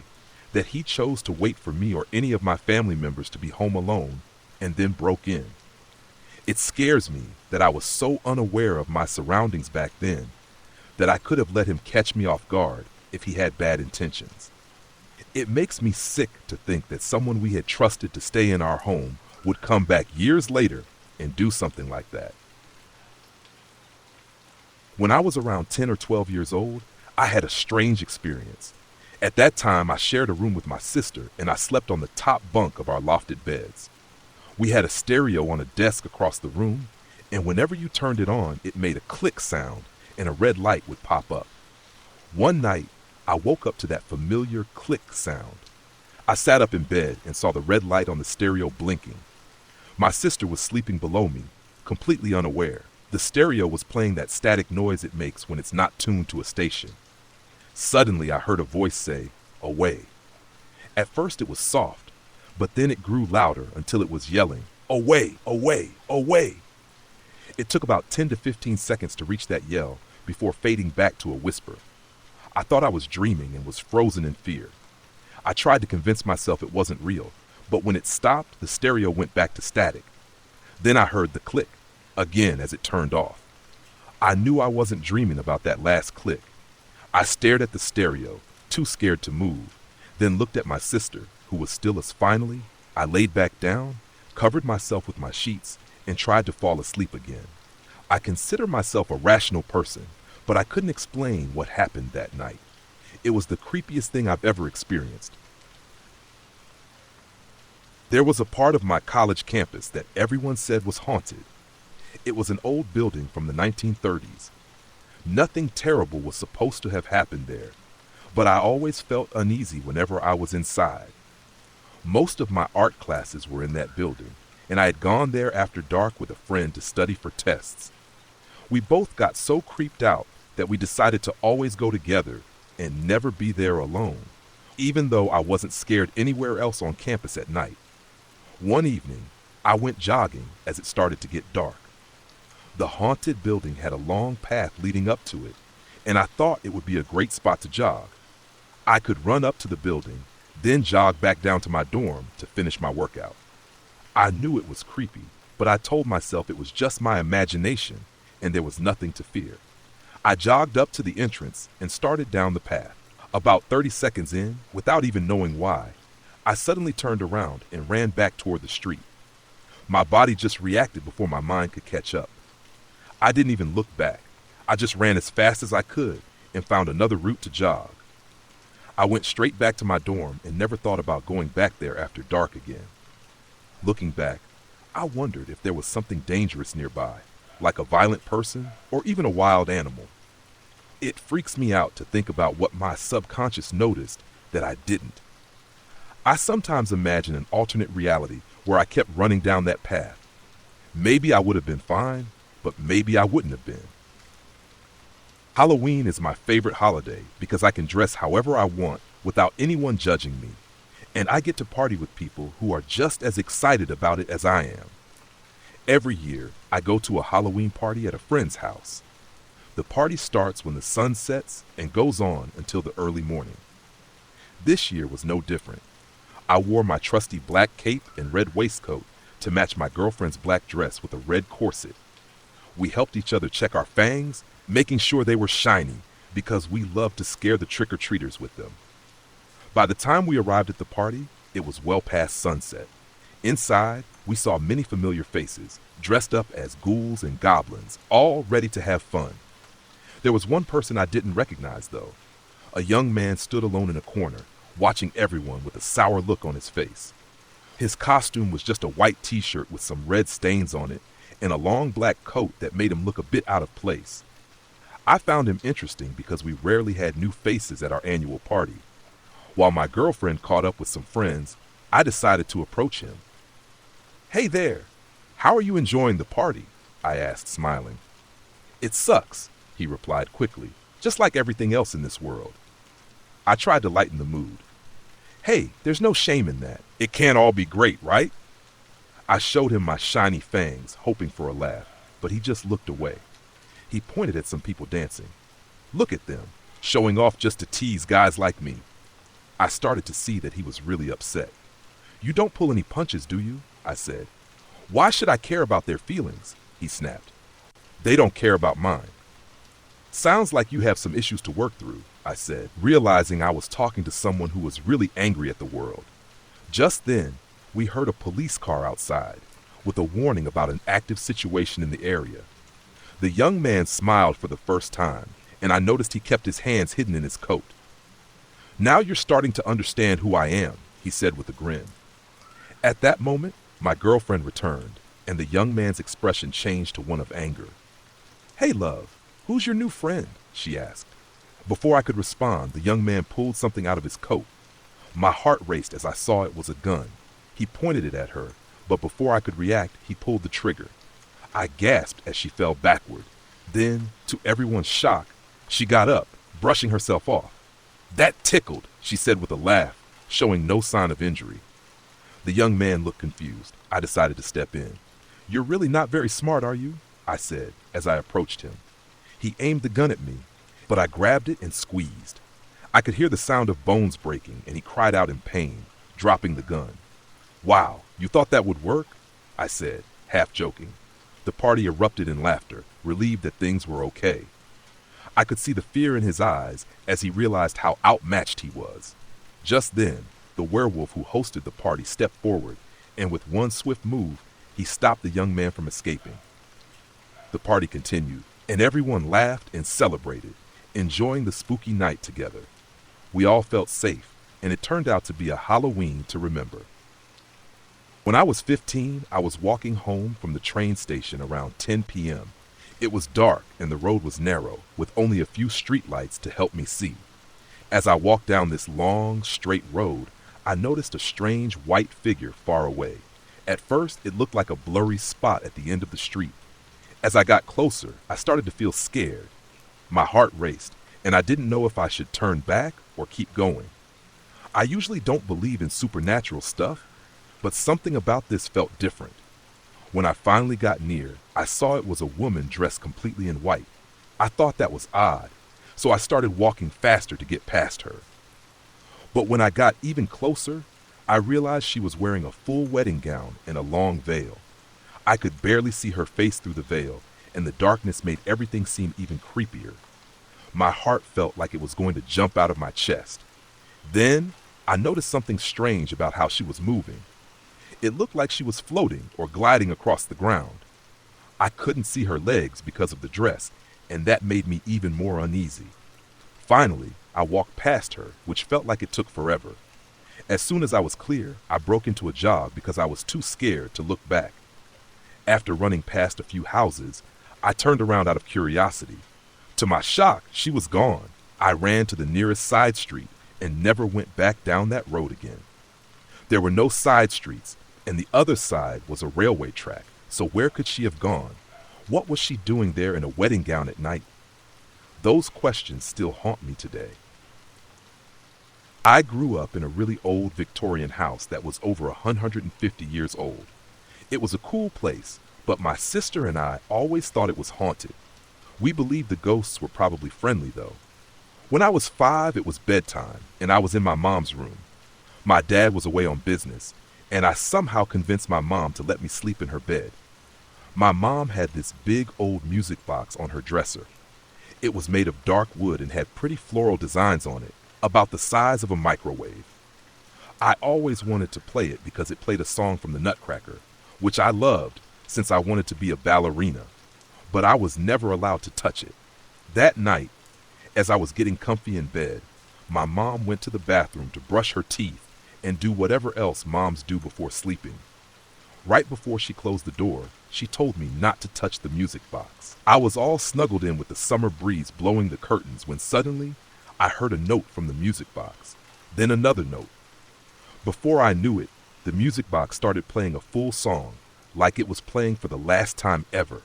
that he chose to wait for me or any of my family members to be home alone and then broke in. It scares me that I was so unaware of my surroundings back then that I could have let him catch me off guard if he had bad intentions. It makes me sick to think that someone we had trusted to stay in our home would come back years later and do something like that. When I was around 10 or 12 years old, I had a strange experience. At that time, I shared a room with my sister, and I slept on the top bunk of our lofted beds. We had a stereo on a desk across the room, and whenever you turned it on, it made a click sound, and a red light would pop up. One night, I woke up to that familiar click sound. I sat up in bed and saw the red light on the stereo blinking. My sister was sleeping below me, completely unaware. The stereo was playing that static noise it makes when it's not tuned to a station. Suddenly, I heard a voice say, "Away." At first it was soft, but then it grew louder until it was yelling, "Away, away, away." It took about 10 to 15 seconds to reach that yell before fading back to a whisper. I thought I was dreaming and was frozen in fear. I tried to convince myself it wasn't real, but when it stopped, the stereo went back to static. Then I heard the click, again as it turned off. I knew I wasn't dreaming about that last click. I stared at the stereo, too scared to move, then looked at my sister, who was still as finally, I laid back down, covered myself with my sheets, and tried to fall asleep again. I consider myself a rational person, but I couldn't explain what happened that night. It was the creepiest thing I've ever experienced. There was a part of my college campus that everyone said was haunted. It was an old building from the 1930s. Nothing terrible was supposed to have happened there, but I always felt uneasy whenever I was inside. Most of my art classes were in that building, and I had gone there after dark with a friend to study for tests. We both got so creeped out that we decided to always go together and never be there alone, even though I wasn't scared anywhere else on campus at night. One evening, I went jogging as it started to get dark. The haunted building had a long path leading up to it, and I thought it would be a great spot to jog. I could run up to the building, then jog back down to my dorm to finish my workout. I knew it was creepy, but I told myself it was just my imagination and there was nothing to fear. I jogged up to the entrance and started down the path. About 30 seconds in, without even knowing why, I suddenly turned around and ran back toward the street. My body just reacted before my mind could catch up. I didn't even look back. I just ran as fast as I could and found another route to jog. I went straight back to my dorm and never thought about going back there after dark again. Looking back, I wondered if there was something dangerous nearby, like a violent person or even a wild animal. It freaks me out to think about what my subconscious noticed that I didn't. I sometimes imagine an alternate reality where I kept running down that path. Maybe I would have been fine, but maybe I wouldn't have been. Halloween is my favorite holiday because I can dress however I want without anyone judging me, and I get to party with people who are just as excited about it as I am. Every year, I go to a Halloween party at a friend's house. The party starts when the sun sets and goes on until the early morning. This year was no different. I wore my trusty black cape and red waistcoat to match my girlfriend's black dress with a red corset. We helped each other check our fangs, making sure they were shiny because we loved to scare the trick-or-treaters with them. By the time we arrived at the party, it was well past sunset. Inside, we saw many familiar faces, dressed up as ghouls and goblins, all ready to have fun. There was one person I didn't recognize, though. A young man stood alone in a corner, watching everyone with a sour look on his face. His costume was just a white t-shirt with some red stains on it and a long black coat that made him look a bit out of place. I found him interesting because we rarely had new faces at our annual party. While my girlfriend caught up with some friends, I decided to approach him. "Hey there, how are you enjoying the party?" I asked, smiling. "It sucks," he replied quickly, "just like everything else in this world." I tried to lighten the mood. "Hey, there's no shame in that. It can't all be great, right?" I showed him my shiny fangs, hoping for a laugh, but he just looked away. He pointed at some people dancing. "Look at them, showing off just to tease guys like me." I started to see that he was really upset. "You don't pull any punches, do you?" I said. "Why should I care about their feelings?" he snapped. "They don't care about mine." "Sounds like you have some issues to work through," I said, realizing I was talking to someone who was really angry at the world. Just then, we heard a police car outside, with a warning about an active situation in the area. The young man smiled for the first time, and I noticed he kept his hands hidden in his coat. "Now you're starting to understand who I am," he said with a grin. At that moment, my girlfriend returned, and the young man's expression changed to one of anger. "Hey, love, who's your new friend?" she asked. Before I could respond, the young man pulled something out of his coat. My heart raced as I saw it was a gun. He pointed it at her, but before I could react, he pulled the trigger. I gasped as she fell backward. Then, to everyone's shock, she got up, brushing herself off. "That tickled," she said with a laugh, showing no sign of injury. The young man looked confused. I decided to step in. "You're really not very smart, are you?" I said as I approached him. He aimed the gun at me, but I grabbed it and squeezed. I could hear the sound of bones breaking, and he cried out in pain, dropping the gun. "Wow, you thought that would work?" I said, half joking. The party erupted in laughter, relieved that things were okay. I could see the fear in his eyes as he realized how outmatched he was. Just then, the werewolf who hosted the party stepped forward, and with one swift move, he stopped the young man from escaping. The party continued, and everyone laughed and celebrated, enjoying the spooky night together. We all felt safe, and it turned out to be a Halloween to remember. When I was 15, I was walking home from the train station around 10 p.m. It was dark and the road was narrow, with only a few streetlights to help me see. As I walked down this long, straight road, I noticed a strange white figure far away. At first, it looked like a blurry spot at the end of the street. As I got closer, I started to feel scared. My heart raced, and I didn't know if I should turn back or keep going. I usually don't believe in supernatural stuff, but something about this felt different. When I finally got near, I saw it was a woman dressed completely in white. I thought that was odd, so I started walking faster to get past her. But when I got even closer, I realized she was wearing a full wedding gown and a long veil. I could barely see her face through the veil, and the darkness made everything seem even creepier. My heart felt like it was going to jump out of my chest. Then, I noticed something strange about how she was moving. It looked like she was floating or gliding across the ground. I couldn't see her legs because of the dress, and that made me even more uneasy. Finally, I walked past her, which felt like it took forever. As soon as I was clear, I broke into a jog because I was too scared to look back. After running past a few houses, I turned around out of curiosity. To my shock, she was gone. I ran to the nearest side street and never went back down that road again. There were no side streets, and the other side was a railway track, so where could she have gone? What was she doing there in a wedding gown at night? Those questions still haunt me today. I grew up in a really old Victorian house that was over 150 years old. It was a cool place, but my sister and I always thought it was haunted. We believed the ghosts were probably friendly, though. When I was 5, it was bedtime, and I was in my mom's room. My dad was away on business, and I somehow convinced my mom to let me sleep in her bed. My mom had this big old music box on her dresser. It was made of dark wood and had pretty floral designs on it, about the size of a microwave. I always wanted to play it because it played a song from the Nutcracker, which I loved since I wanted to be a ballerina, but I was never allowed to touch it. That night, as I was getting comfy in bed, my mom went to the bathroom to brush her teeth and do whatever else moms do before sleeping. Right before she closed the door, she told me not to touch the music box. I was all snuggled in with the summer breeze blowing the curtains when suddenly I heard a note from the music box, then another note. Before I knew it, the music box started playing a full song, like it was playing for the last time ever.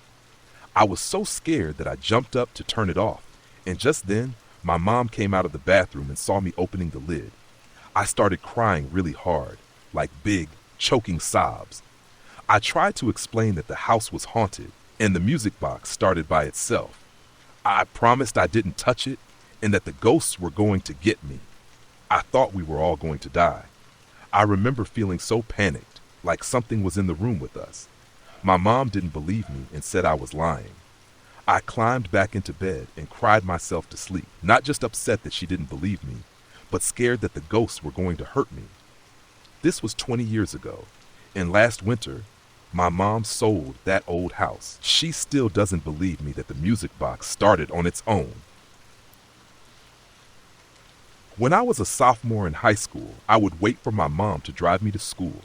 I was so scared that I jumped up to turn it off, and just then, my mom came out of the bathroom and saw me opening the lid. I started crying really hard, like big, choking sobs. I tried to explain that the house was haunted and the music box started by itself. I promised I didn't touch it and that the ghosts were going to get me. I thought we were all going to die. I remember feeling so panicked, like something was in the room with us. My mom didn't believe me and said I was lying. I climbed back into bed and cried myself to sleep, not just upset that she didn't believe me, but scared that the ghosts were going to hurt me. This was 20 years ago, and last winter, my mom sold that old house. She still doesn't believe me that the music box started on its own. When I was a sophomore in high school, I would wait for my mom to drive me to school.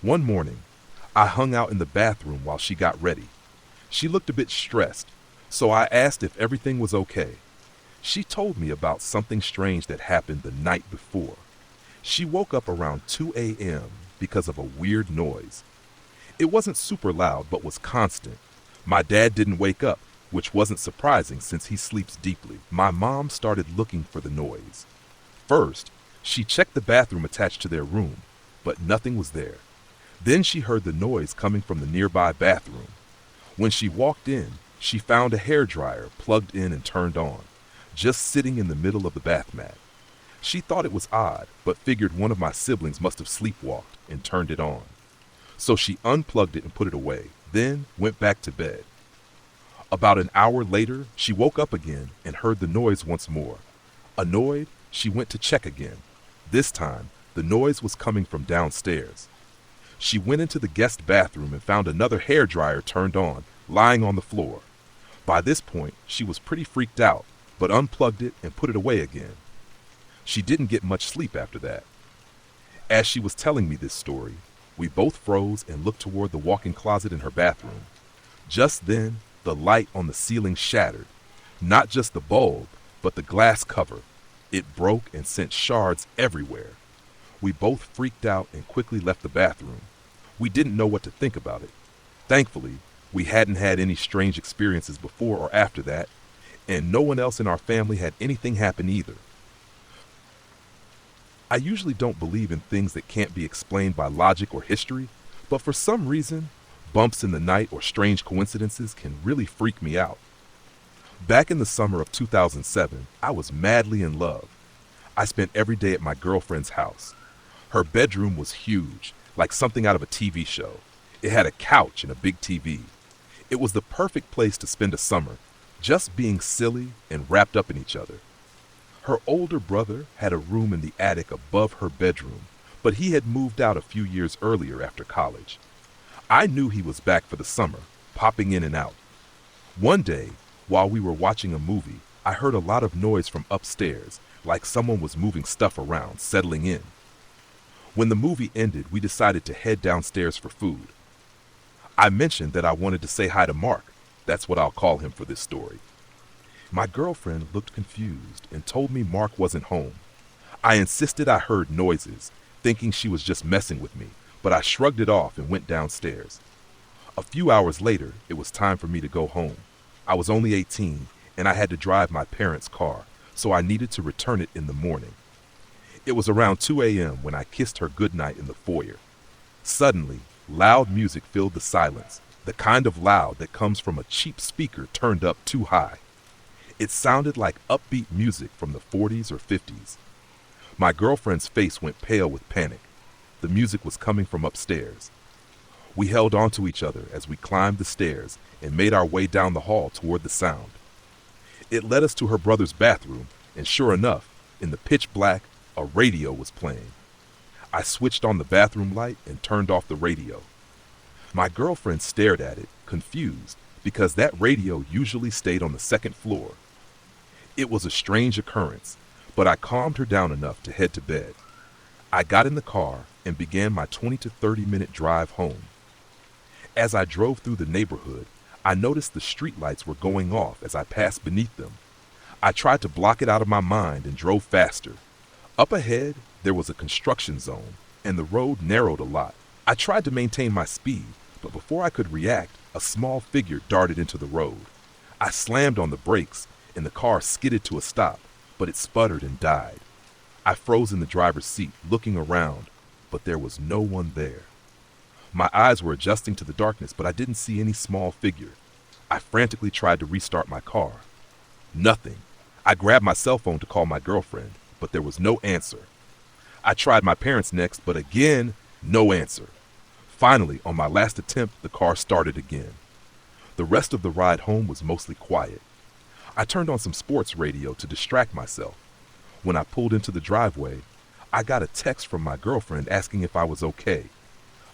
One morning, I hung out in the bathroom while she got ready. She looked a bit stressed, so I asked if everything was okay. She told me about something strange that happened the night before. She woke up around 2 a.m. because of a weird noise. It wasn't super loud, but was constant. My dad didn't wake up, which wasn't surprising since he sleeps deeply. My mom started looking for the noise. First, she checked the bathroom attached to their room, but nothing was there. Then she heard the noise coming from the nearby bathroom. When she walked in, she found a hairdryer plugged in and turned on, just sitting in the middle of the bath mat. She thought it was odd, but figured one of my siblings must have sleepwalked and turned it on. So she unplugged it and put it away, then went back to bed. About an hour later, she woke up again and heard the noise once more. Annoyed, she went to check again. This time, the noise was coming from downstairs. She went into the guest bathroom and found another hairdryer turned on, lying on the floor. By this point, she was pretty freaked out, but unplugged it and put it away again. She didn't get much sleep after that. As she was telling me this story, We both froze and looked toward the walk-in closet in her bathroom. Just then, the light on the ceiling shattered. Not just the bulb, but the glass cover. It broke and sent shards everywhere. We both freaked out and quickly left the bathroom. We didn't know what to think about it. Thankfully, we hadn't had any strange experiences before or after that, and no one else in our family had anything happen either. I usually don't believe in things that can't be explained by logic or history, but for some reason, bumps in the night or strange coincidences can really freak me out. Back in the summer of 2007, I was madly in love. I spent every day at my girlfriend's house. Her bedroom was huge, like something out of a TV show. It had a couch and a big TV. It was the perfect place to spend a summer, just being silly and wrapped up in each other. Her older brother had a room in the attic above her bedroom, but he had moved out a few years earlier after college. I knew he was back for the summer, popping in and out. One day, while we were watching a movie, I heard a lot of noise from upstairs, like someone was moving stuff around, settling in. When the movie ended, we decided to head downstairs for food. I mentioned that I wanted to say hi to Mark. That's what I'll call him for this story. My girlfriend looked confused and told me Mark wasn't home. I insisted I heard noises, thinking she was just messing with me, but I shrugged it off and went downstairs. A few hours later, it was time for me to go home. I was only 18, and I had to drive my parents' car, so I needed to return it in the morning. It was around 2 a.m. when I kissed her goodnight in the foyer. Suddenly, loud music filled the silence, the kind of loud that comes from a cheap speaker turned up too high. It sounded like upbeat music from the 40s or 50s. My girlfriend's face went pale with panic. The music was coming from upstairs. We held on to each other as we climbed the stairs and made our way down the hall toward the sound. It led us to her brother's bathroom, and sure enough, in the pitch black, a radio was playing. I switched on the bathroom light and turned off the radio. My girlfriend stared at it, confused, because that radio usually stayed on the second floor. It was a strange occurrence, but I calmed her down enough to head to bed. I got in the car and began my 20 to 30 minute drive home. As I drove through the neighborhood, I noticed the streetlights were going off as I passed beneath them. I tried to block it out of my mind and drove faster. Up ahead, there was a construction zone, and the road narrowed a lot. I tried to maintain my speed, but before I could react, a small figure darted into the road. I slammed on the brakes, and the car skidded to a stop, but it sputtered and died. I froze in the driver's seat, looking around, but there was no one there. My eyes were adjusting to the darkness, but I didn't see any small figure. I frantically tried to restart my car. Nothing. I grabbed my cell phone to call my girlfriend, but there was no answer. I tried my parents next, but again, no answer. Finally, on my last attempt, the car started again. The rest of the ride home was mostly quiet. I turned on some sports radio to distract myself. When I pulled into the driveway, I got a text from my girlfriend asking if I was okay.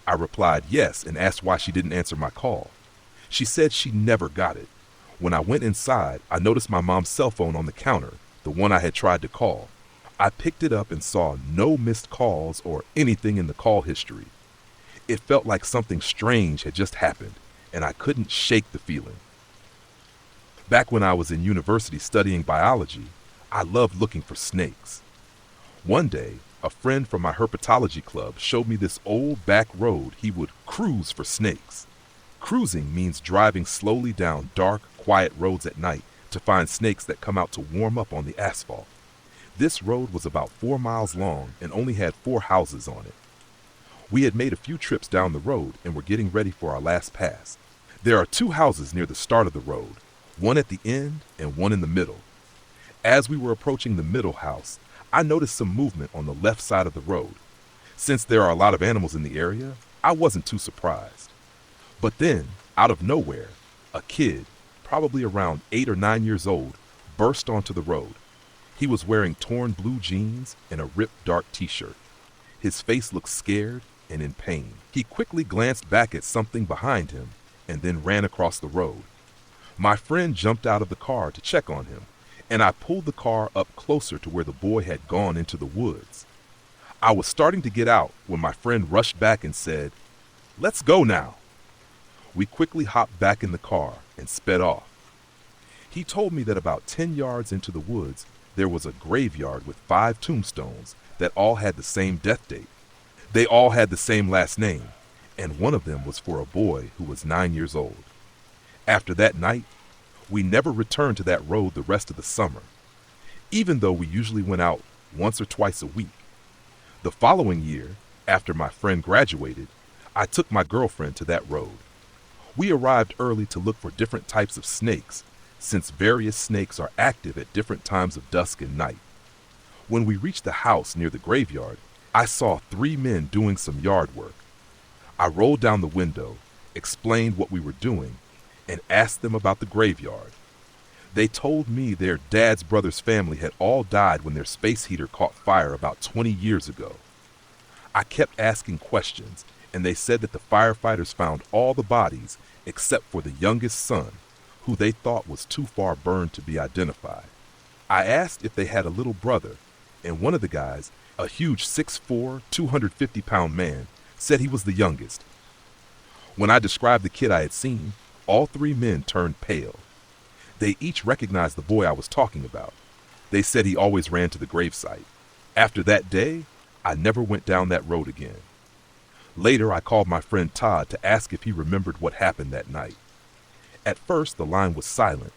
I replied yes and asked why she didn't answer my call. She said she never got it. When I went inside, I noticed my mom's cell phone on the counter, the one I had tried to call. I picked it up and saw no missed calls or anything in the call history. It felt like something strange had just happened, and I couldn't shake the feeling. Back when I was in university studying biology, I loved looking for snakes. One day, a friend from my herpetology club showed me this old back road he would cruise for snakes. Cruising means driving slowly down dark, quiet roads at night to find snakes that come out to warm up on the asphalt. This road was about 4 miles long and only had 4 houses on it. We had made a few trips down the road and were getting ready for our last pass. There are 2 houses near the start of the road, one at the end and one in the middle. As we were approaching the middle house, I noticed some movement on the left side of the road. Since there are a lot of animals in the area, I wasn't too surprised. But then, out of nowhere, a kid, probably around 8 or 9 years old, burst onto the road. He was wearing torn blue jeans and a ripped dark t-shirt. His face looked scared and in pain. He quickly glanced back at something behind him and then ran across the road. My friend jumped out of the car to check on him, and I pulled the car up closer to where the boy had gone into the woods. I was starting to get out when my friend rushed back and said, "Let's go now." We quickly hopped back in the car and sped off. He told me that about 10 yards into the woods, there was a graveyard with 5 tombstones that all had the same death date. They all had the same last name, and one of them was for a boy who was 9 years old. After that night, we never returned to that road the rest of the summer, even though we usually went out once or twice a week. The following year, after my friend graduated, I took my girlfriend to that road. We arrived early to look for different types of snakes, since various snakes are active at different times of dusk and night. When we reached the house near the graveyard, I saw 3 men doing some yard work. I rolled down the window, explained what we were doing, and asked them about the graveyard. They told me their dad's brother's family had all died when their space heater caught fire about 20 years ago. I kept asking questions, and they said that the firefighters found all the bodies except for the youngest son, who they thought was too far burned to be identified. I asked if they had a little brother, and one of the guys, a huge 6'4", 250-pound man, said he was the youngest. When I described the kid I had seen, all 3 men turned pale. They each recognized the boy I was talking about. They said he always ran to the gravesite. After that day, I never went down that road again. Later, I called my friend Todd to ask if he remembered what happened that night. At first, the line was silent,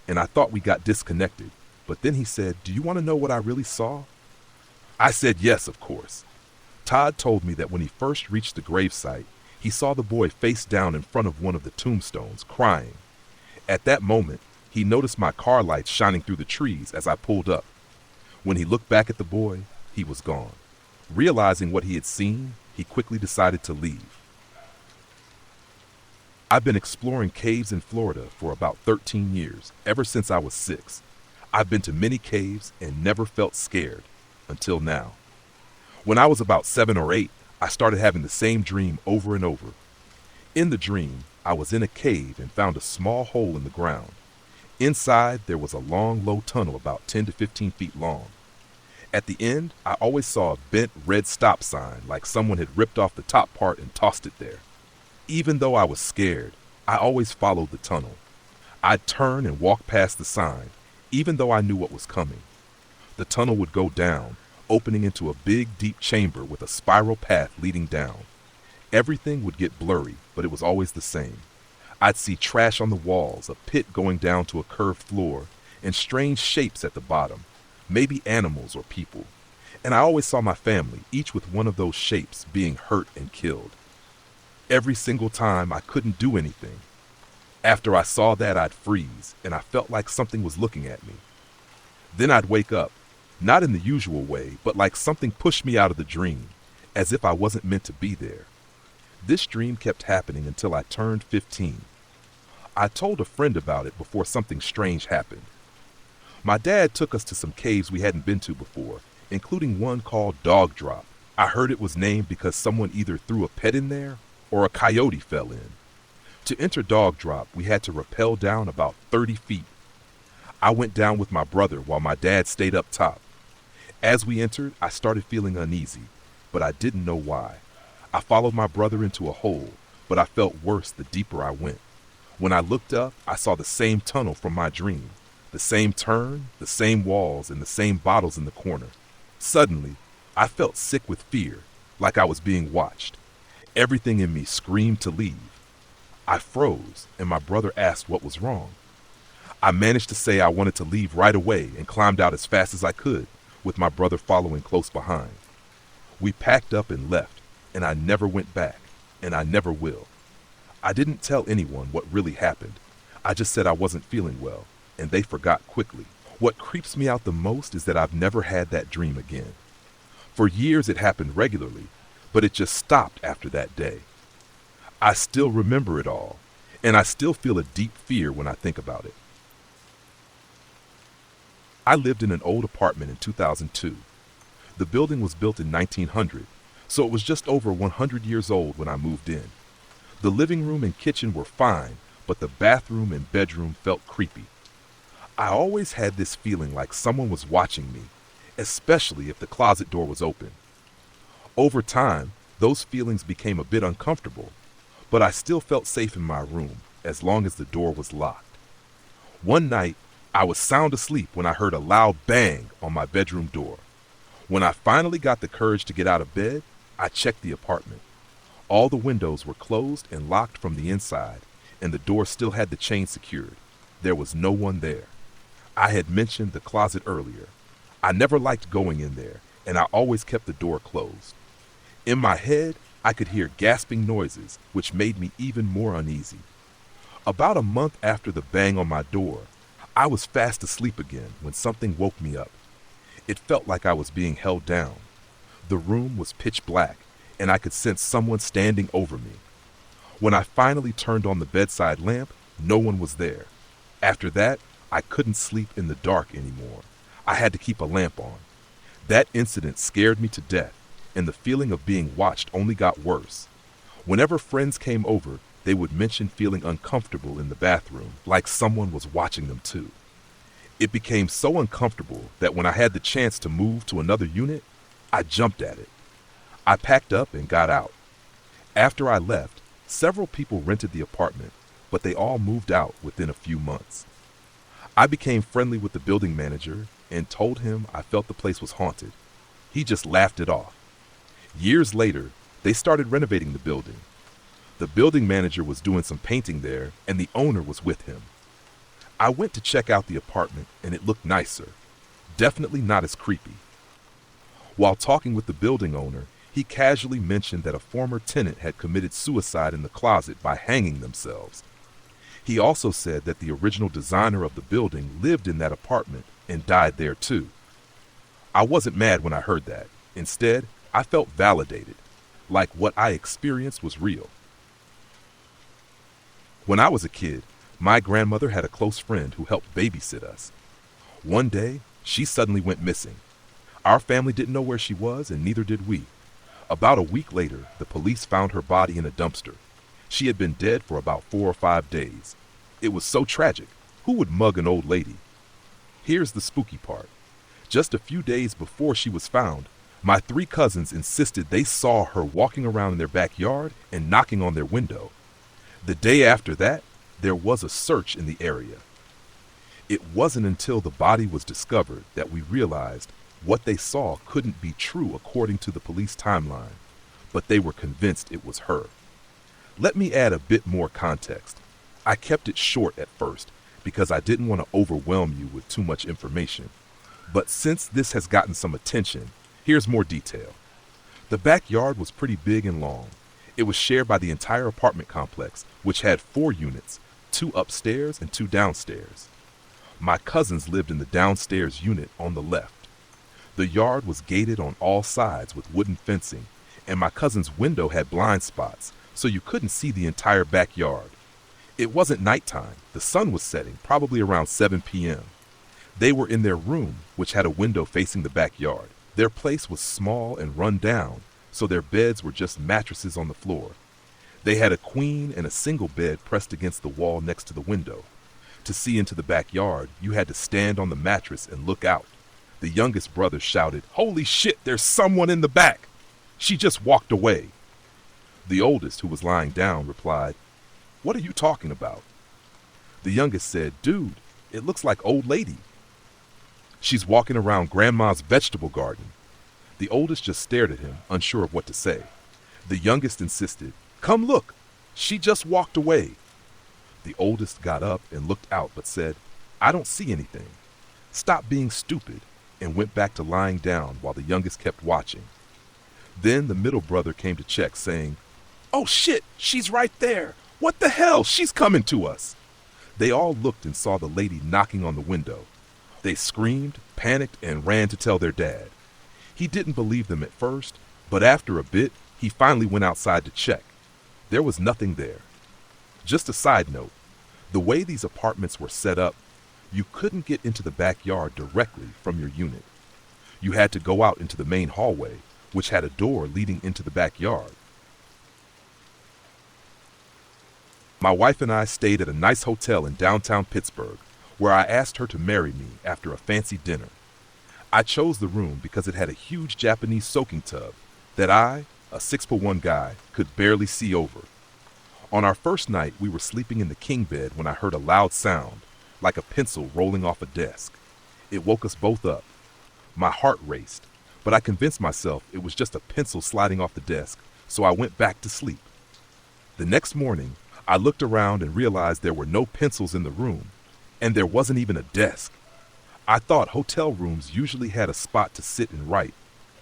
and I thought we got disconnected, but then he said, "Do you want to know what I really saw?" I said yes, of course. Todd told me that when he first reached the gravesite, he saw the boy face down in front of one of the tombstones, crying. At that moment, he noticed my car lights shining through the trees as I pulled up. When he looked back at the boy, he was gone. Realizing what he had seen, he quickly decided to leave. I've been exploring caves in Florida for about 13 years, ever since I was 6. I've been to many caves and never felt scared, until now. When I was about 7 or 8, I started having the same dream over and over. In the dream, I was in a cave and found a small hole in the ground. Inside, there was a long, low tunnel about 10 to 15 feet long. At the end, I always saw a bent red stop sign, like someone had ripped off the top part and tossed it there. Even though I was scared, I always followed the tunnel. I'd turn and walk past the sign, even though I knew what was coming. The tunnel would go down, opening into a big, deep chamber with a spiral path leading down. Everything would get blurry, but it was always the same. I'd see trash on the walls, a pit going down to a curved floor, and strange shapes at the bottom, maybe animals or people. And I always saw my family, each with one of those shapes, being hurt and killed. Every single time, I couldn't do anything. After I saw that, I'd freeze, and I felt like something was looking at me. Then I'd wake up, not in the usual way, but like something pushed me out of the dream, as if I wasn't meant to be there. This dream kept happening until I turned 15. I told a friend about it before something strange happened. My dad took us to some caves we hadn't been to before, including one called Dog Drop. I heard it was named because someone either threw a pet in there or a coyote fell in. To enter Dog Drop, we had to rappel down about 30 feet. I went down with my brother while my dad stayed up top. As we entered, I started feeling uneasy, but I didn't know why. I followed my brother into a hole, but I felt worse the deeper I went. When I looked up, I saw the same tunnel from my dream, the same turn, the same walls, and the same bottles in the corner. Suddenly, I felt sick with fear, like I was being watched. Everything in me screamed to leave. I froze, and my brother asked what was wrong. I managed to say I wanted to leave right away and climbed out as fast as I could, with my brother following close behind. We packed up and left, and I never went back, and I never will. I didn't tell anyone what really happened. I just said I wasn't feeling well, and they forgot quickly. What creeps me out the most is that I've never had that dream again. For years it happened regularly, but it just stopped after that day. I still remember it all, and I still feel a deep fear when I think about it. I lived in an old apartment in 2002. The building was built in 1900, so it was just over 100 years old when I moved in. The living room and kitchen were fine, but the bathroom and bedroom felt creepy. I always had this feeling like someone was watching me, especially if the closet door was open. Over time, those feelings became a bit uncomfortable, but I still felt safe in my room as long as the door was locked. One night, I was sound asleep when I heard a loud bang on my bedroom door. When I finally got the courage to get out of bed, I checked the apartment. All the windows were closed and locked from the inside, and the door still had the chain secured. There was no one there. I had mentioned the closet earlier. I never liked going in there, and I always kept the door closed. In my head, I could hear gasping noises, which made me even more uneasy. About a month after the bang on my door, I was fast asleep again when something woke me up. It felt like I was being held down. The room was pitch black, and I could sense someone standing over me. When I finally turned on the bedside lamp, no one was there. After that, I couldn't sleep in the dark anymore. I had to keep a lamp on. That incident scared me to death, and the feeling of being watched only got worse. Whenever friends came over, they would mention feeling uncomfortable in the bathroom, like someone was watching them too. It became so uncomfortable that when I had the chance to move to another unit, I jumped at it. I packed up and got out. After I left, several people rented the apartment, but they all moved out within a few months. I became friendly with the building manager and told him I felt the place was haunted. He just laughed it off. Years later, they started renovating the building. The building manager was doing some painting there, and the owner was with him. I went to check out the apartment, and it looked nicer. Definitely not as creepy. While talking with the building owner, he casually mentioned that a former tenant had committed suicide in the closet by hanging themselves. He also said that the original designer of the building lived in that apartment and died there too. I wasn't mad when I heard that. Instead, I felt validated, like what I experienced was real. When I was a kid, my grandmother had a close friend who helped babysit us. One day, she suddenly went missing. Our family didn't know where she was, and neither did we. About a week later, the police found her body in a dumpster. She had been dead for about 4 or 5 days. It was so tragic. Who would mug an old lady? Here's the spooky part. Just a few days before she was found, my 3 cousins insisted they saw her walking around in their backyard and knocking on their window. The day after that, there was a search in the area. It wasn't until the body was discovered that we realized what they saw couldn't be true according to the police timeline, but they were convinced it was her. Let me add a bit more context. I kept it short at first because I didn't want to overwhelm you with too much information. But since this has gotten some attention, here's more detail. The backyard was pretty big and long. It was shared by the entire apartment complex, which had 4 units, 2 upstairs and 2 downstairs. My cousins lived in the downstairs unit on the left. The yard was gated on all sides with wooden fencing, and my cousin's window had blind spots, so you couldn't see the entire backyard. It wasn't nighttime. The sun was setting, probably around 7 p.m. They were in their room, which had a window facing the backyard. Their place was small and run down, so their beds were just mattresses on the floor. They had a queen and a single bed pressed against the wall next to the window. To see into the backyard, you had to stand on the mattress and look out. The youngest brother shouted, "Holy shit, there's someone in the back! She just walked away." The oldest, who was lying down, replied, "What are you talking about?" The youngest said, "Dude, it looks like old lady. She's walking around grandma's vegetable garden." The oldest just stared at him, unsure of what to say. The youngest insisted, "Come look, she just walked away." The oldest got up and looked out but said, "I don't see anything. Stop being stupid," and went back to lying down while the youngest kept watching. Then the middle brother came to check, saying, "Oh shit, she's right there. What the hell? She's coming to us." They all looked and saw the lady knocking on the window. They screamed, panicked, and ran to tell their dad. He didn't believe them at first, but after a bit, he finally went outside to check. There was nothing there. Just a side note, the way these apartments were set up, you couldn't get into the backyard directly from your unit. You had to go out into the main hallway, which had a door leading into the backyard. My wife and I stayed at a nice hotel in downtown Pittsburgh, where I asked her to marry me after a fancy dinner. I chose the room because it had a huge Japanese soaking tub that I, a 6'1" guy, could barely see over. On our first night, we were sleeping in the king bed when I heard a loud sound, like a pencil rolling off a desk. It woke us both up. My heart raced, but I convinced myself it was just a pencil sliding off the desk, so I went back to sleep. The next morning, I looked around and realized there were no pencils in the room, and there wasn't even a desk. I thought hotel rooms usually had a spot to sit and write,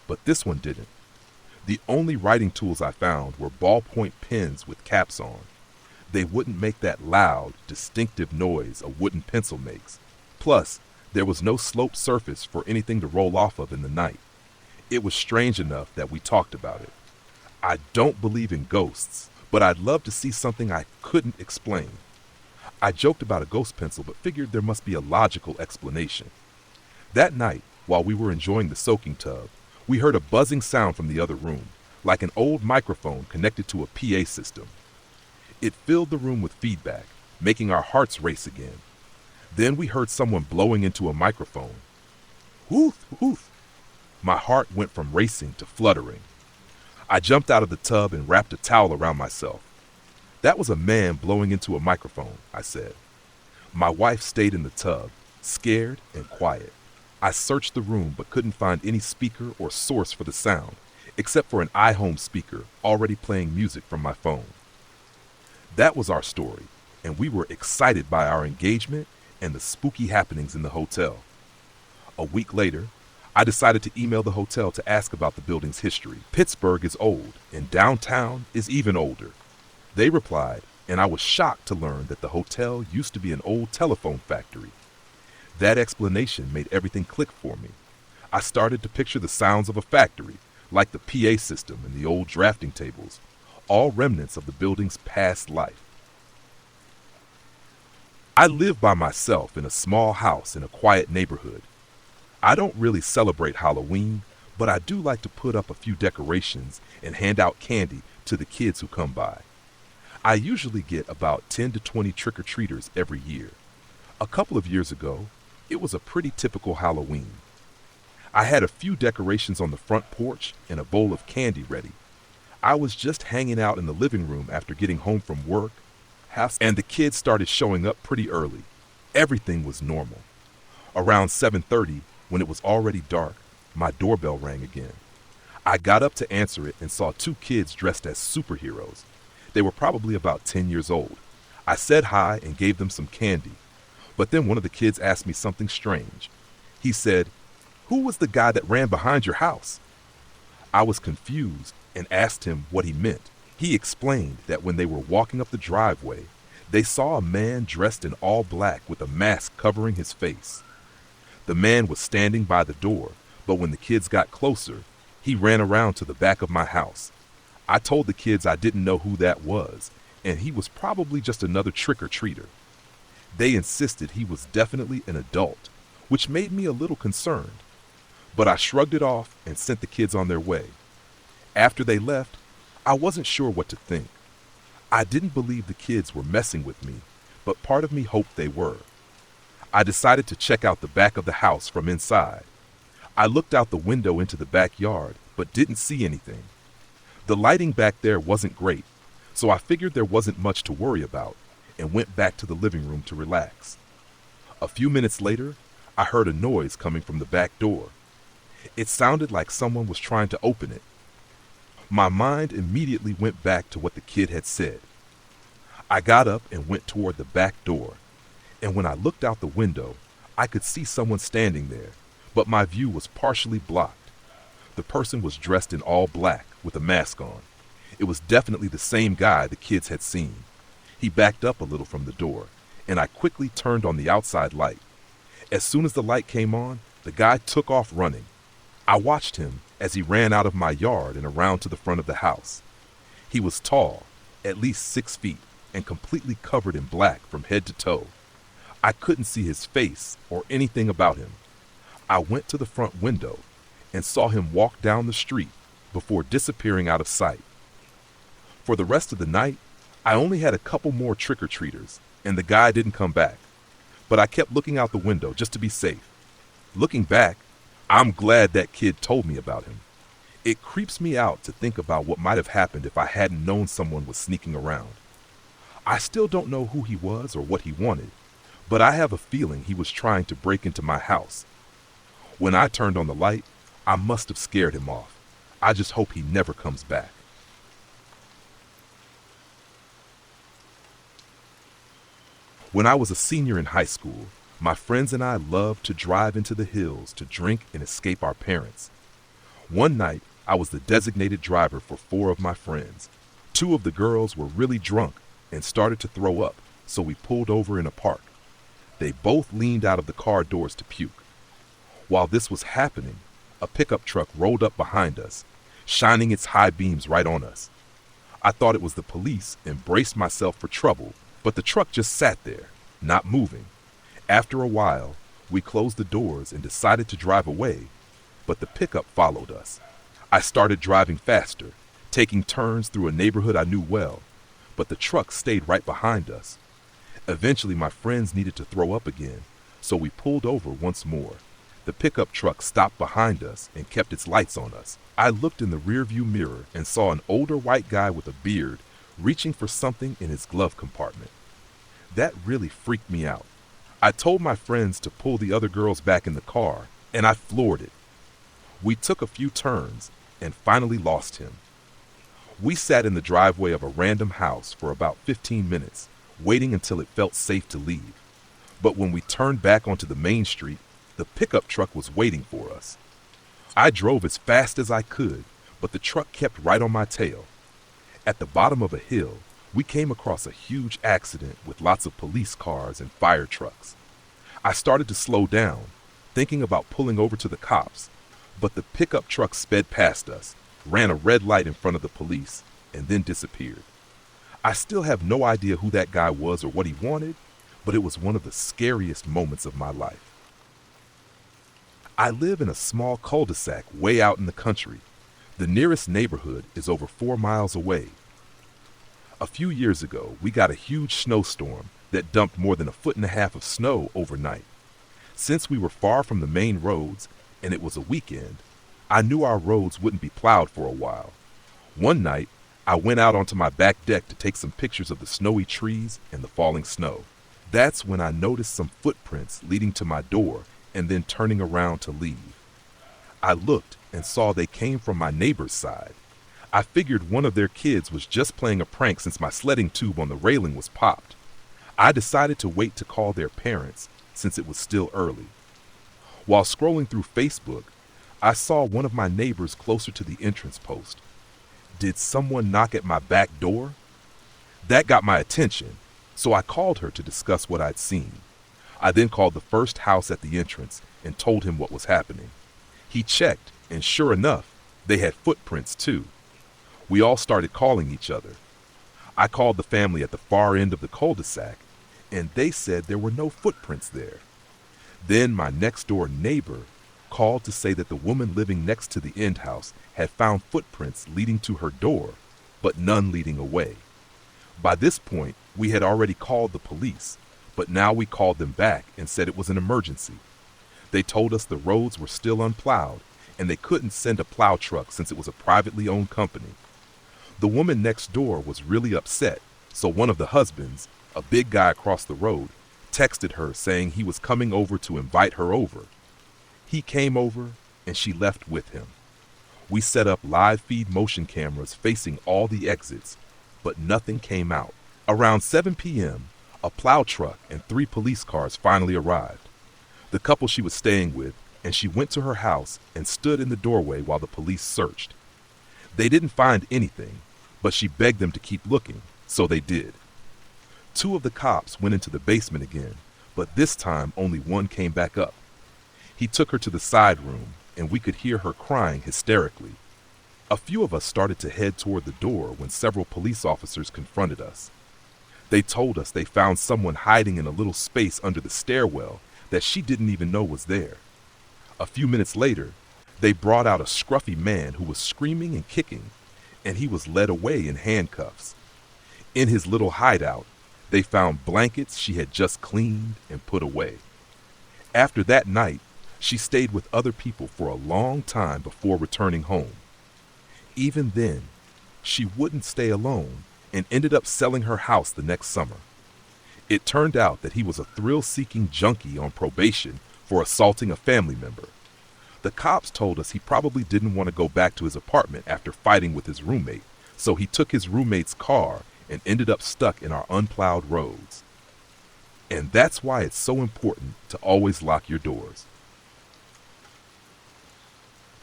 but this one didn't. The only writing tools I found were ballpoint pens with caps on. They wouldn't make that loud, distinctive noise a wooden pencil makes. Plus, there was no sloped surface for anything to roll off of in the night. It was strange enough that we talked about it. I don't believe in ghosts, but I'd love to see something I couldn't explain. I joked about a ghost pencil, but figured there must be a logical explanation. That night, while we were enjoying the soaking tub, we heard a buzzing sound from the other room, like an old microphone connected to a PA system. It filled the room with feedback, making our hearts race again. Then we heard someone blowing into a microphone. Whoof, whoof. My heart went from racing to fluttering. I jumped out of the tub and wrapped a towel around myself. That was a man blowing into a microphone, I said. My wife stayed in the tub, scared and quiet. I searched the room but couldn't find any speaker or source for the sound, except for an iHome speaker already playing music from my phone. That was our story, and we were excited by our engagement and the spooky happenings in the hotel. A week later, I decided to email the hotel to ask about the building's history. Pittsburgh is old, and downtown is even older. They replied, and I was shocked to learn that the hotel used to be an old telephone factory. That explanation made everything click for me. I started to picture the sounds of a factory, like the PA system and the old drafting tables, all remnants of the building's past life. I live by myself in a small house in a quiet neighborhood. I don't really celebrate Halloween, but I do like to put up a few decorations and hand out candy to the kids who come by. I usually get about 10 to 20 trick-or-treaters every year. A couple of years ago, it was a pretty typical Halloween. I had a few decorations on the front porch and a bowl of candy ready. I was just hanging out in the living room after getting home from work, and the kids started showing up pretty early. Everything was normal. Around 7:30, when it was already dark, my doorbell rang again. I got up to answer it and saw two kids dressed as superheroes. They were probably about 10 years old. I said hi and gave them some candy. But then one of the kids asked me something strange. He said, "Who was the guy that ran behind your house?" I was confused and asked him what he meant. He explained that when they were walking up the driveway, they saw a man dressed in all black with a mask covering his face. The man was standing by the door, but when the kids got closer, he ran around to the back of my house. I told the kids I didn't know who that was, and he was probably just another trick-or-treater. They insisted he was definitely an adult, which made me a little concerned. But I shrugged it off and sent the kids on their way. After they left, I wasn't sure what to think. I didn't believe the kids were messing with me, but part of me hoped they were. I decided to check out the back of the house from inside. I looked out the window into the backyard, but didn't see anything. The lighting back there wasn't great, so I figured there wasn't much to worry about, and went back to the living room to relax. A few minutes later, I heard a noise coming from the back door. It sounded like someone was trying to open it. My mind immediately went back to what the kid had said. I got up and went toward the back door, and when I looked out the window, I could see someone standing there, but my view was partially blocked. The person was dressed in all black with a mask on. It was definitely the same guy the kids had seen. He backed up a little from the door, and I quickly turned on the outside light. As soon as the light came on, the guy took off running. I watched him as he ran out of my yard and around to the front of the house. He was tall, at least 6 feet, and completely covered in black from head to toe. I couldn't see his face or anything about him. I went to the front window and saw him walk down the street before disappearing out of sight. For the rest of the night, I only had a couple more trick-or-treaters, and the guy didn't come back. But I kept looking out the window just to be safe. Looking back, I'm glad that kid told me about him. It creeps me out to think about what might have happened if I hadn't known someone was sneaking around. I still don't know who he was or what he wanted, but I have a feeling he was trying to break into my house. When I turned on the light, I must have scared him off. I just hope he never comes back. When I was a senior in high school, my friends and I loved to drive into the hills to drink and escape our parents. One night, I was the designated driver for 4 of my friends. 2 of the girls were really drunk and started to throw up, so we pulled over in a park. They both leaned out of the car doors to puke. While this was happening, a pickup truck rolled up behind us, shining its high beams right on us. I thought it was the police and braced myself for trouble, but the truck just sat there, not moving. After a while, we closed the doors and decided to drive away, but the pickup followed us. I started driving faster, taking turns through a neighborhood I knew well, but the truck stayed right behind us. Eventually, my friends needed to throw up again, so we pulled over once more. The pickup truck stopped behind us and kept its lights on us. I looked in the rearview mirror and saw an older white guy with a beard reaching for something in his glove compartment. That really freaked me out. I told my friends to pull the other girls back in the car, and I floored it. We took a few turns and finally lost him. We sat in the driveway of a random house for about 15 minutes, waiting until it felt safe to leave. But when we turned back onto the main street, the pickup truck was waiting for us. I drove as fast as I could, but the truck kept right on my tail. At the bottom of a hill, we came across a huge accident with lots of police cars and fire trucks. I started to slow down, thinking about pulling over to the cops, but the pickup truck sped past us, ran a red light in front of the police, and then disappeared. I still have no idea who that guy was or what he wanted, but it was one of the scariest moments of my life. I live in a small cul-de-sac way out in the country. The nearest neighborhood is over 4 miles away. A few years ago, we got a huge snowstorm that dumped more than 1.5 feet of snow overnight. Since we were far from the main roads and it was a weekend, I knew our roads wouldn't be plowed for a while. One night, I went out onto my back deck to take some pictures of the snowy trees and the falling snow. That's when I noticed some footprints leading to my door and then turning around to leave. I looked and saw they came from my neighbor's side. I figured one of their kids was just playing a prank since my sledding tube on the railing was popped. I decided to wait to call their parents since it was still early. While scrolling through Facebook, I saw one of my neighbors closer to the entrance post. Did someone knock at my back door? That got my attention, so I called her to discuss what I'd seen. I then called the first house at the entrance and told him what was happening. He checked, and sure enough, they had footprints too. We all started calling each other. I called the family at the far end of the cul-de-sac, and they said there were no footprints there. Then my next-door neighbor called to say that the woman living next to the end house had found footprints leading to her door, but none leading away. By this point, we had already called the police, but now we called them back and said it was an emergency. They told us the roads were still unplowed, and they couldn't send a plow truck since it was a privately owned company. The woman next door was really upset, so one of the husbands, a big guy across the road, texted her saying he was coming over to invite her over. He came over, and she left with him. We set up live feed motion cameras facing all the exits, but nothing came out. Around 7 p.m., a plow truck and 3 police cars finally arrived. The couple she was staying with, and she went to her house and stood in the doorway while the police searched. They didn't find anything, but she begged them to keep looking, so they did. 2 of the cops went into the basement again, but this time only one came back up. He took her to the side room, and we could hear her crying hysterically. A few of us started to head toward the door when several police officers confronted us. They told us they found someone hiding in a little space under the stairwell that she didn't even know was there. A few minutes later, they brought out a scruffy man who was screaming and kicking, and he was led away in handcuffs. In his little hideout, they found blankets she had just cleaned and put away. After that night, she stayed with other people for a long time before returning home. Even then, she wouldn't stay alone and ended up selling her house the next summer. It turned out that he was a thrill-seeking junkie on probation for assaulting a family member. The cops told us he probably didn't want to go back to his apartment after fighting with his roommate, so he took his roommate's car and ended up stuck in our unplowed roads. And that's why it's so important to always lock your doors.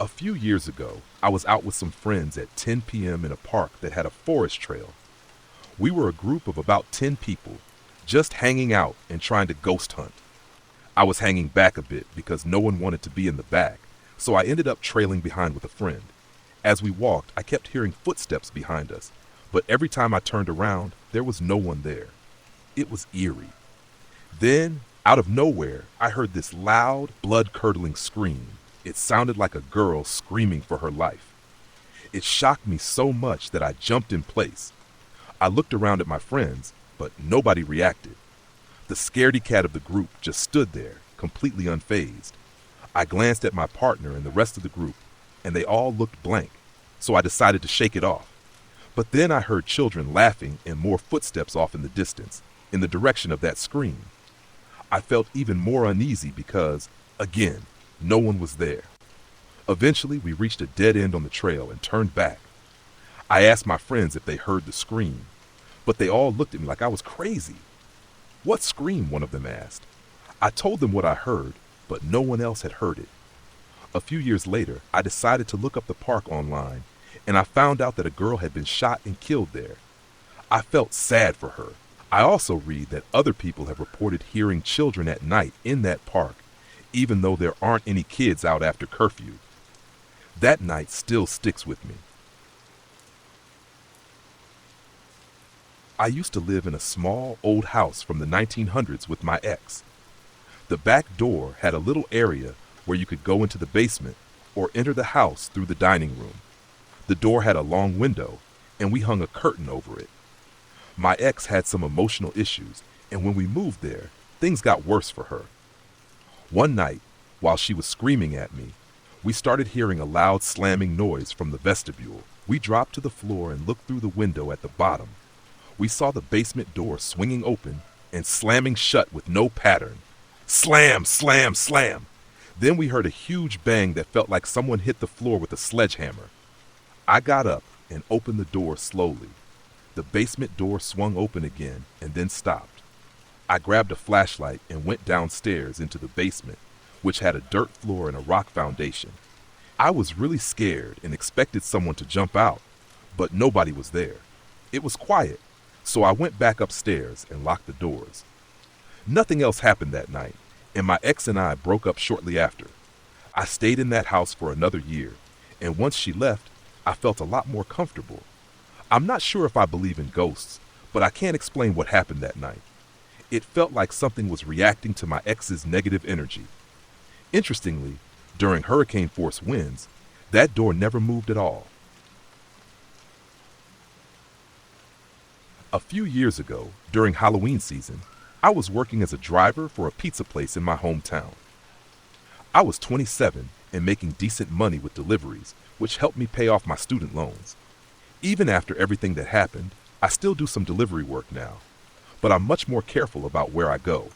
A few years ago, I was out with some friends at 10 p.m. in a park that had a forest trail. We were a group of about 10 people, just hanging out and trying to ghost hunt. I was hanging back a bit because no one wanted to be in the back, so I ended up trailing behind with a friend. As we walked, I kept hearing footsteps behind us, but every time I turned around, there was no one there. It was eerie. Then, out of nowhere, I heard this loud, blood-curdling scream. It sounded like a girl screaming for her life. It shocked me so much that I jumped in place. I looked around at my friends, but nobody reacted. The scaredy cat of the group just stood there, completely unfazed. I glanced at my partner and the rest of the group, and they all looked blank, so I decided to shake it off. But then I heard children laughing and more footsteps off in the distance, in the direction of that scream. I felt even more uneasy because, again, no one was there. Eventually, we reached a dead end on the trail and turned back. I asked my friends if they heard the scream, but they all looked at me like I was crazy. "What scream?" one of them asked. I told them what I heard, but no one else had heard it. A few years later, I decided to look up the park online, and I found out that a girl had been shot and killed there. I felt sad for her. I also read that other people have reported hearing children at night in that park, even though there aren't any kids out after curfew. That night still sticks with me. I used to live in a small, old house from the 1900s with my ex. The back door had a little area where you could go into the basement or enter the house through the dining room. The door had a long window, and we hung a curtain over it. My ex had some emotional issues, and when we moved there, things got worse for her. One night, while she was screaming at me, we started hearing a loud slamming noise from the vestibule. We dropped to the floor and looked through the window at the bottom. We saw the basement door swinging open and slamming shut with no pattern. Slam, slam, slam. Then we heard a huge bang that felt like someone hit the floor with a sledgehammer. I got up and opened the door slowly. The basement door swung open again and then stopped. I grabbed a flashlight and went downstairs into the basement, which had a dirt floor and a rock foundation. I was really scared and expected someone to jump out, but nobody was there. It was quiet, so I went back upstairs and locked the doors. Nothing else happened that night, and my ex and I broke up shortly after. I stayed in that house for another year, and once she left, I felt a lot more comfortable. I'm not sure if I believe in ghosts, but I can't explain what happened that night. It felt like something was reacting to my ex's negative energy. Interestingly, during hurricane force winds, that door never moved at all. A few years ago, during Halloween season, I was working as a driver for a pizza place in my hometown. I was 27 and making decent money with deliveries, which helped me pay off my student loans. Even after everything that happened, I still do some delivery work now, but I'm much more careful about where I go.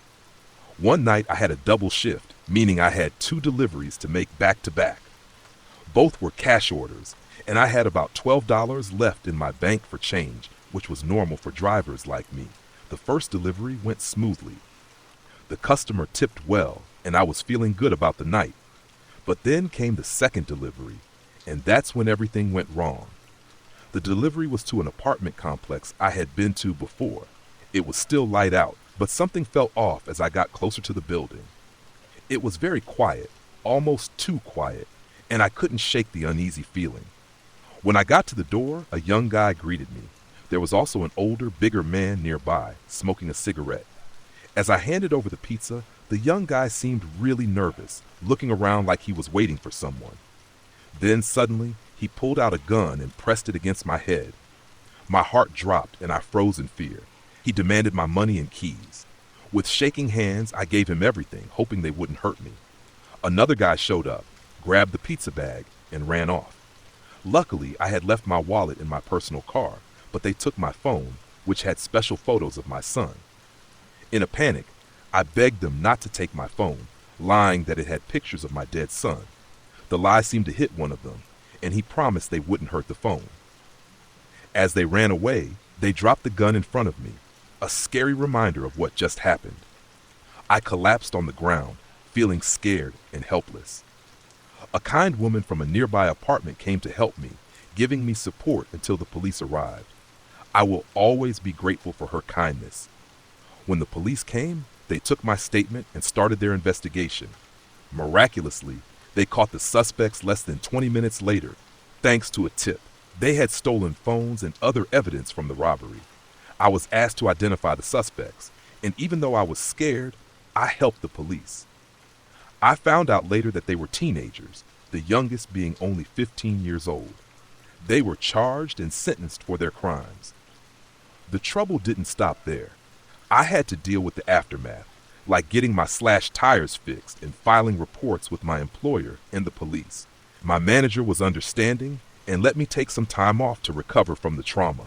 One night I had a double shift, meaning I had 2 deliveries to make back to back. Both were cash orders, and I had about $12 left in my bank for change, which was normal for drivers like me. The first delivery went smoothly. The customer tipped well, and I was feeling good about the night. But then came the second delivery, and that's when everything went wrong. The delivery was to an apartment complex I had been to before. It was still light out, but something felt off as I got closer to the building. It was very quiet, almost too quiet, and I couldn't shake the uneasy feeling. When I got to the door, a young guy greeted me. There was also an older, bigger man nearby, smoking a cigarette. As I handed over the pizza, the young guy seemed really nervous, looking around like he was waiting for someone. Then suddenly, he pulled out a gun and pressed it against my head. My heart dropped and I froze in fear. He demanded my money and keys. With shaking hands, I gave him everything, hoping they wouldn't hurt me. Another guy showed up, grabbed the pizza bag, and ran off. Luckily, I had left my wallet in my personal car, but they took my phone, which had special photos of my son. In a panic, I begged them not to take my phone, lying that it had pictures of my dead son. The lie seemed to hit one of them, and he promised they wouldn't hurt the phone. As they ran away, they dropped the gun in front of me, a scary reminder of what just happened. I collapsed on the ground, feeling scared and helpless. A kind woman from a nearby apartment came to help me, giving me support until the police arrived. I will always be grateful for her kindness. When the police came, they took my statement and started their investigation. Miraculously, they caught the suspects less than 20 minutes later, thanks to a tip. They had stolen phones and other evidence from the robbery. I was asked to identify the suspects, and even though I was scared, I helped the police. I found out later that they were teenagers, the youngest being only 15 years old. They were charged and sentenced for their crimes. The trouble didn't stop there. I had to deal with the aftermath, like getting my slashed tires fixed and filing reports with my employer and the police. My manager was understanding and let me take some time off to recover from the trauma.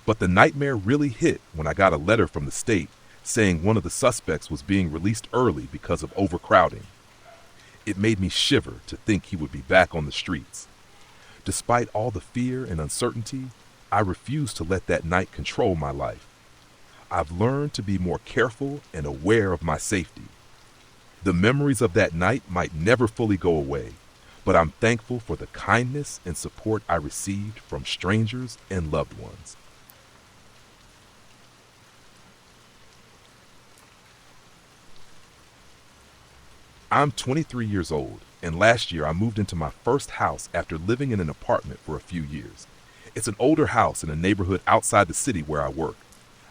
But the nightmare really hit when I got a letter from the state saying one of the suspects was being released early because of overcrowding. It made me shiver to think he would be back on the streets. Despite all the fear and uncertainty, I refused to let that night control my life. I've learned to be more careful and aware of my safety. The memories of that night might never fully go away, but I'm thankful for the kindness and support I received from strangers and loved ones. I'm 23 years old, and last year I moved into my first house after living in an apartment for a few years. It's an older house in a neighborhood outside the city where I work.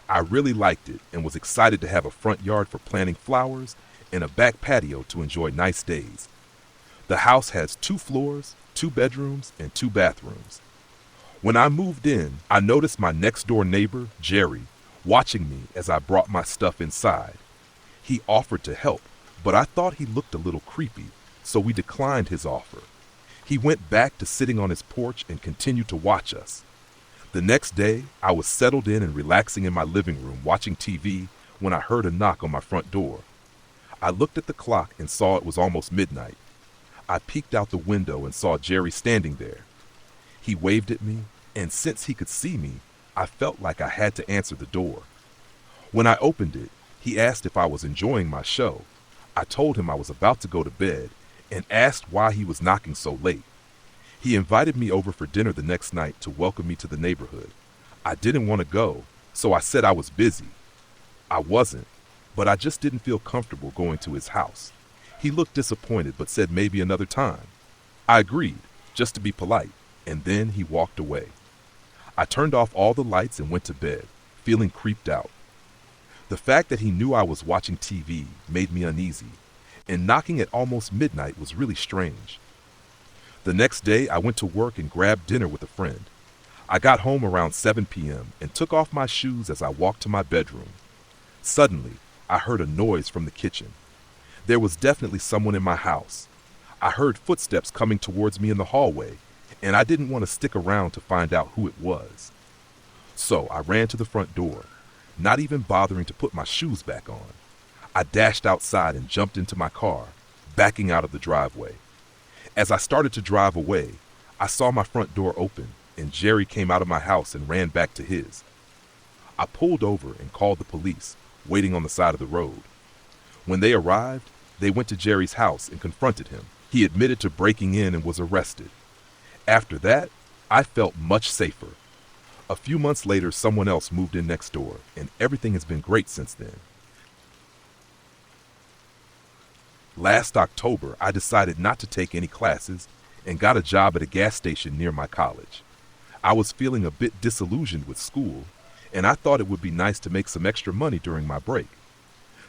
I really liked it and was excited to have a front yard for planting flowers and a back patio to enjoy nice days. The house has 2 floors, 2 bedrooms, and 2 bathrooms. When I moved in, I noticed my next door neighbor, Jerry, watching me as I brought my stuff inside. He offered to help, but I thought he looked a little creepy, so we declined his offer. He went back to sitting on his porch and continued to watch us. The next day, I was settled in and relaxing in my living room watching TV when I heard a knock on my front door. I looked at the clock and saw it was almost midnight. I peeked out the window and saw Jerry standing there. He waved at me, and since he could see me, I felt like I had to answer the door. When I opened it, he asked if I was enjoying my show. I told him I was about to go to bed and asked why he was knocking so late. He invited me over for dinner the next night to welcome me to the neighborhood. I didn't want to go, so I said I was busy. I wasn't, but I just didn't feel comfortable going to his house. He looked disappointed but said maybe another time. I agreed, just to be polite, and then he walked away. I turned off all the lights and went to bed, feeling creeped out. The fact that he knew I was watching TV made me uneasy, and knocking at almost midnight was really strange. The next day, I went to work and grabbed dinner with a friend. I got home around 7 p.m. and took off my shoes as I walked to my bedroom. Suddenly, I heard a noise from the kitchen. There was definitely someone in my house. I heard footsteps coming towards me in the hallway, and I didn't want to stick around to find out who it was. So I ran to the front door, not even bothering to put my shoes back on. I dashed outside and jumped into my car, backing out of the driveway. As I started to drive away, I saw my front door open, and Jerry came out of my house and ran back to his. I pulled over and called the police, waiting on the side of the road. When they arrived, they went to Jerry's house and confronted him. He admitted to breaking in and was arrested. After that, I felt much safer. A few months later, someone else moved in next door, and everything has been great since then. Last October, I decided not to take any classes and got a job at a gas station near my college. I was feeling a bit disillusioned with school, and I thought it would be nice to make some extra money during my break.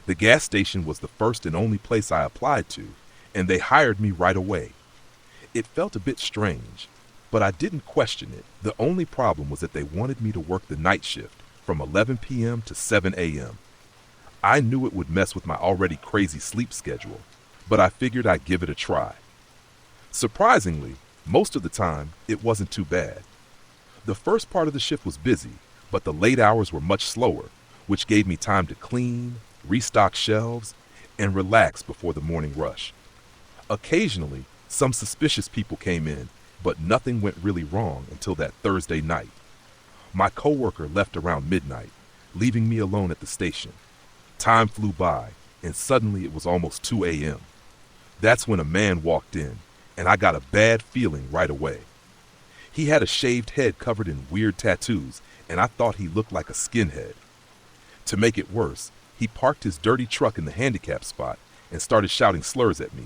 The gas station was the first and only place I applied to, and they hired me right away. It felt a bit strange, but I didn't question it. The only problem was that they wanted me to work the night shift from 11 p.m. to 7 a.m. I knew it would mess with my already crazy sleep schedule, but I figured I'd give it a try. Surprisingly, Most of the time, it wasn't too bad. The first part of the shift was busy, but the late hours were much slower, which gave me time to clean, restock shelves, and relax before the morning rush. Occasionally, some suspicious people came in, but nothing went really wrong until that Thursday night. My coworker left around midnight, leaving me alone at the station. Time flew by, and suddenly it was almost 2 a.m. That's when a man walked in, and I got a bad feeling right away. He had a shaved head covered in weird tattoos, and I thought he looked like a skinhead. To make it worse, he parked his dirty truck in the handicap spot and started shouting slurs at me,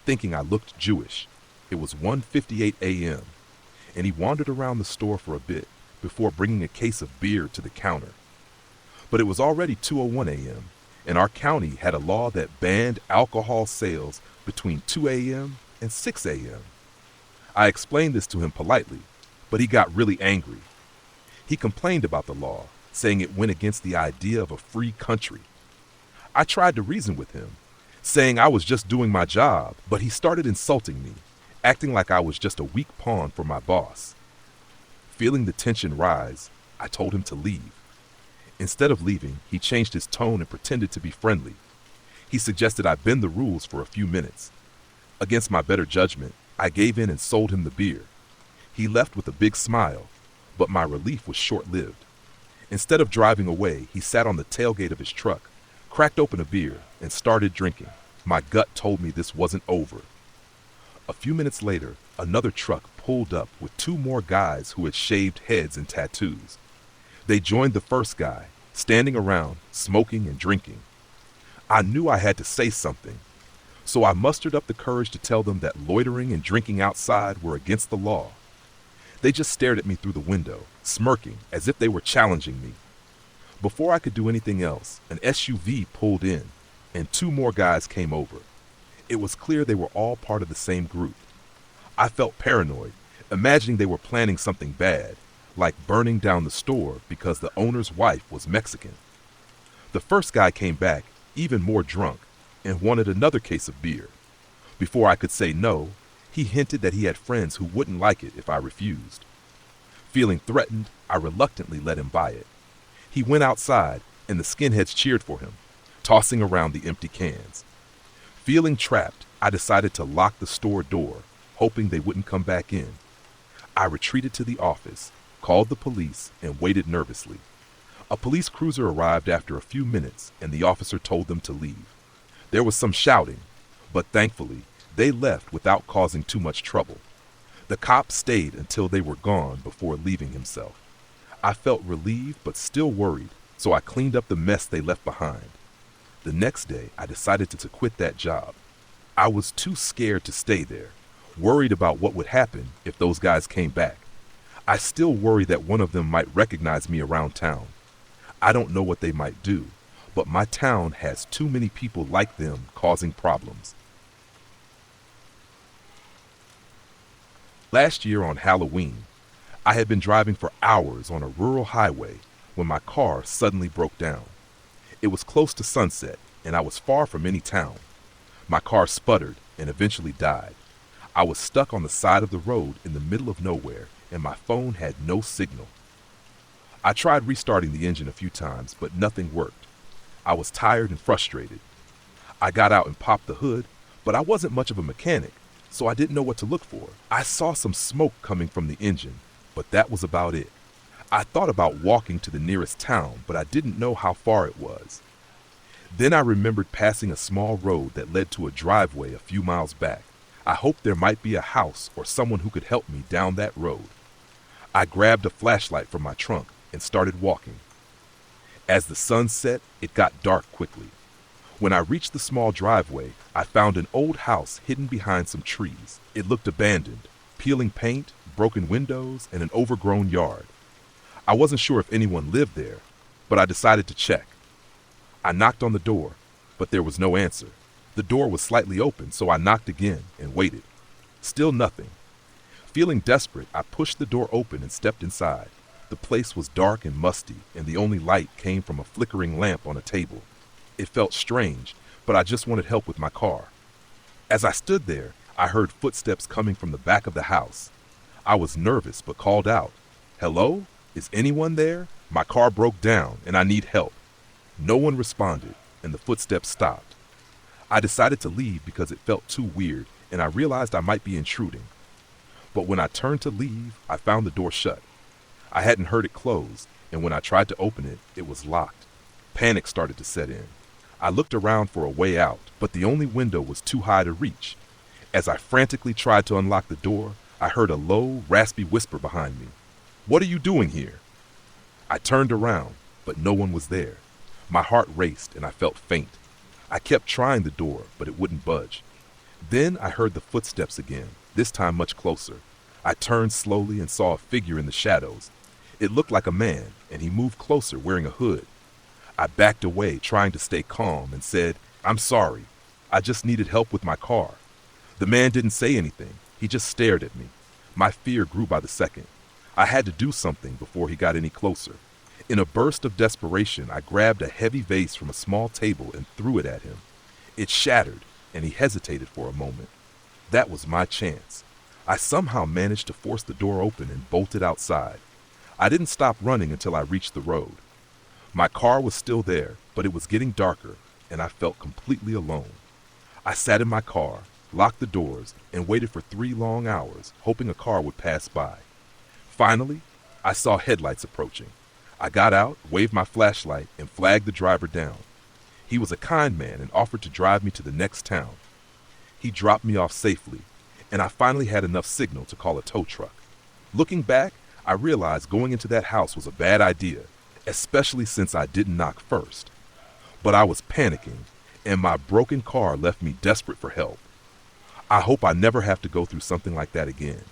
thinking I looked Jewish. It was 1:58 a.m., and he wandered around the store for a bit before bringing a case of beer to the counter. But it was already 2:01 a.m., and our county had a law that banned alcohol sales between 2 a.m. and 6 a.m. I explained this to him politely, but he got really angry. He complained about the law, saying it went against the idea of a free country. I tried to reason with him, saying I was just doing my job, but he started insulting me, acting like I was just a weak pawn for my boss. Feeling the tension rise, I told him to leave. Instead of leaving, he changed his tone and pretended to be friendly. He suggested I bend the rules for a few minutes. Against my better judgment, I gave in and sold him the beer. He left with a big smile, but my relief was short-lived. Instead of driving away, he sat on the tailgate of his truck, cracked open a beer, and started drinking. My gut told me this wasn't over. A few minutes later, another truck pulled up with 2 more guys who had shaved heads and tattoos. They joined the first guy, standing around, smoking and drinking. I knew I had to say something, so I mustered up the courage to tell them that loitering and drinking outside were against the law. They just stared at me through the window, smirking as if they were challenging me. Before I could do anything else, an SUV pulled in, and 2 more guys came over. It was clear they were all part of the same group. I felt paranoid, imagining they were planning something bad, like burning down the store because the owner's wife was Mexican. The first guy came back, even more drunk, and wanted another case of beer. Before I could say no, he hinted that he had friends who wouldn't like it if I refused. Feeling threatened, I reluctantly let him buy it. He went outside, and the skinheads cheered for him, tossing around the empty cans. Feeling trapped, I decided to lock the store door, hoping they wouldn't come back in. I retreated to the office, called the police, and waited nervously. A police cruiser arrived after a few minutes, and the officer told them to leave. There was some shouting, but thankfully, they left without causing too much trouble. The cop stayed until they were gone before leaving himself. I felt relieved but still worried, so I cleaned up the mess they left behind. The next day, I decided to quit that job. I was too scared to stay there, worried about what would happen if those guys came back. I still worry that one of them might recognize me around town. I don't know what they might do, but my town has too many people like them causing problems. Last year on Halloween, I had been driving for hours on a rural highway when my car suddenly broke down. It was close to sunset, and I was far from any town. My car sputtered and eventually died. I was stuck on the side of the road in the middle of nowhere, and my phone had no signal. I tried restarting the engine a few times, but nothing worked. I was tired and frustrated. I got out and popped the hood, but I wasn't much of a mechanic, so I didn't know what to look for. I saw some smoke coming from the engine, but that was about it. I thought about walking to the nearest town, but I didn't know how far it was. Then I remembered passing a small road that led to a driveway a few miles back. I hoped there might be a house or someone who could help me down that road. I grabbed a flashlight from my trunk and started walking. As the sun set, it got dark quickly. When I reached the small driveway, I found an old house hidden behind some trees. It looked abandoned, peeling paint, broken windows, and an overgrown yard. I wasn't sure if anyone lived there, but I decided to check. I knocked on the door, but there was no answer. The door was slightly open, so I knocked again and waited. Still nothing. Feeling desperate, I pushed the door open and stepped inside. The place was dark and musty, and the only light came from a flickering lamp on a table. It felt strange, but I just wanted help with my car. As I stood there, I heard footsteps coming from the back of the house. I was nervous but called out, "Hello? Is anyone there? My car broke down and I need help." No one responded, and the footsteps stopped. I decided to leave because it felt too weird, and I realized I might be intruding. But when I turned to leave, I found the door shut. I hadn't heard it close, and when I tried to open it, it was locked. Panic started to set in. I looked around for a way out, but the only window was too high to reach. As I frantically tried to unlock the door, I heard a low, raspy whisper behind me. "What are you doing here?" I turned around, but no one was there. My heart raced and I felt faint. I kept trying the door, but it wouldn't budge. Then I heard the footsteps again, this time much closer. I turned slowly and saw a figure in the shadows. It looked like a man, and he moved closer wearing a hood. I backed away, trying to stay calm, and said, "I'm sorry. I just needed help with my car." The man didn't say anything. He just stared at me. My fear grew by the second. I had to do something before he got any closer. In a burst of desperation, I grabbed a heavy vase from a small table and threw it at him. It shattered, and he hesitated for a moment. That was my chance. I somehow managed to force the door open and bolted outside. I didn't stop running until I reached the road. My car was still there, but it was getting darker, and I felt completely alone. I sat in my car, locked the doors, and waited for 3 long hours, hoping a car would pass by. Finally, I saw headlights approaching. I got out, waved my flashlight, and flagged the driver down. He was a kind man and offered to drive me to the next town. He dropped me off safely, and I finally had enough signal to call a tow truck. Looking back, I realized going into that house was a bad idea, especially since I didn't knock first. But I was panicking, and my broken car left me desperate for help. I hope I never have to go through something like that again.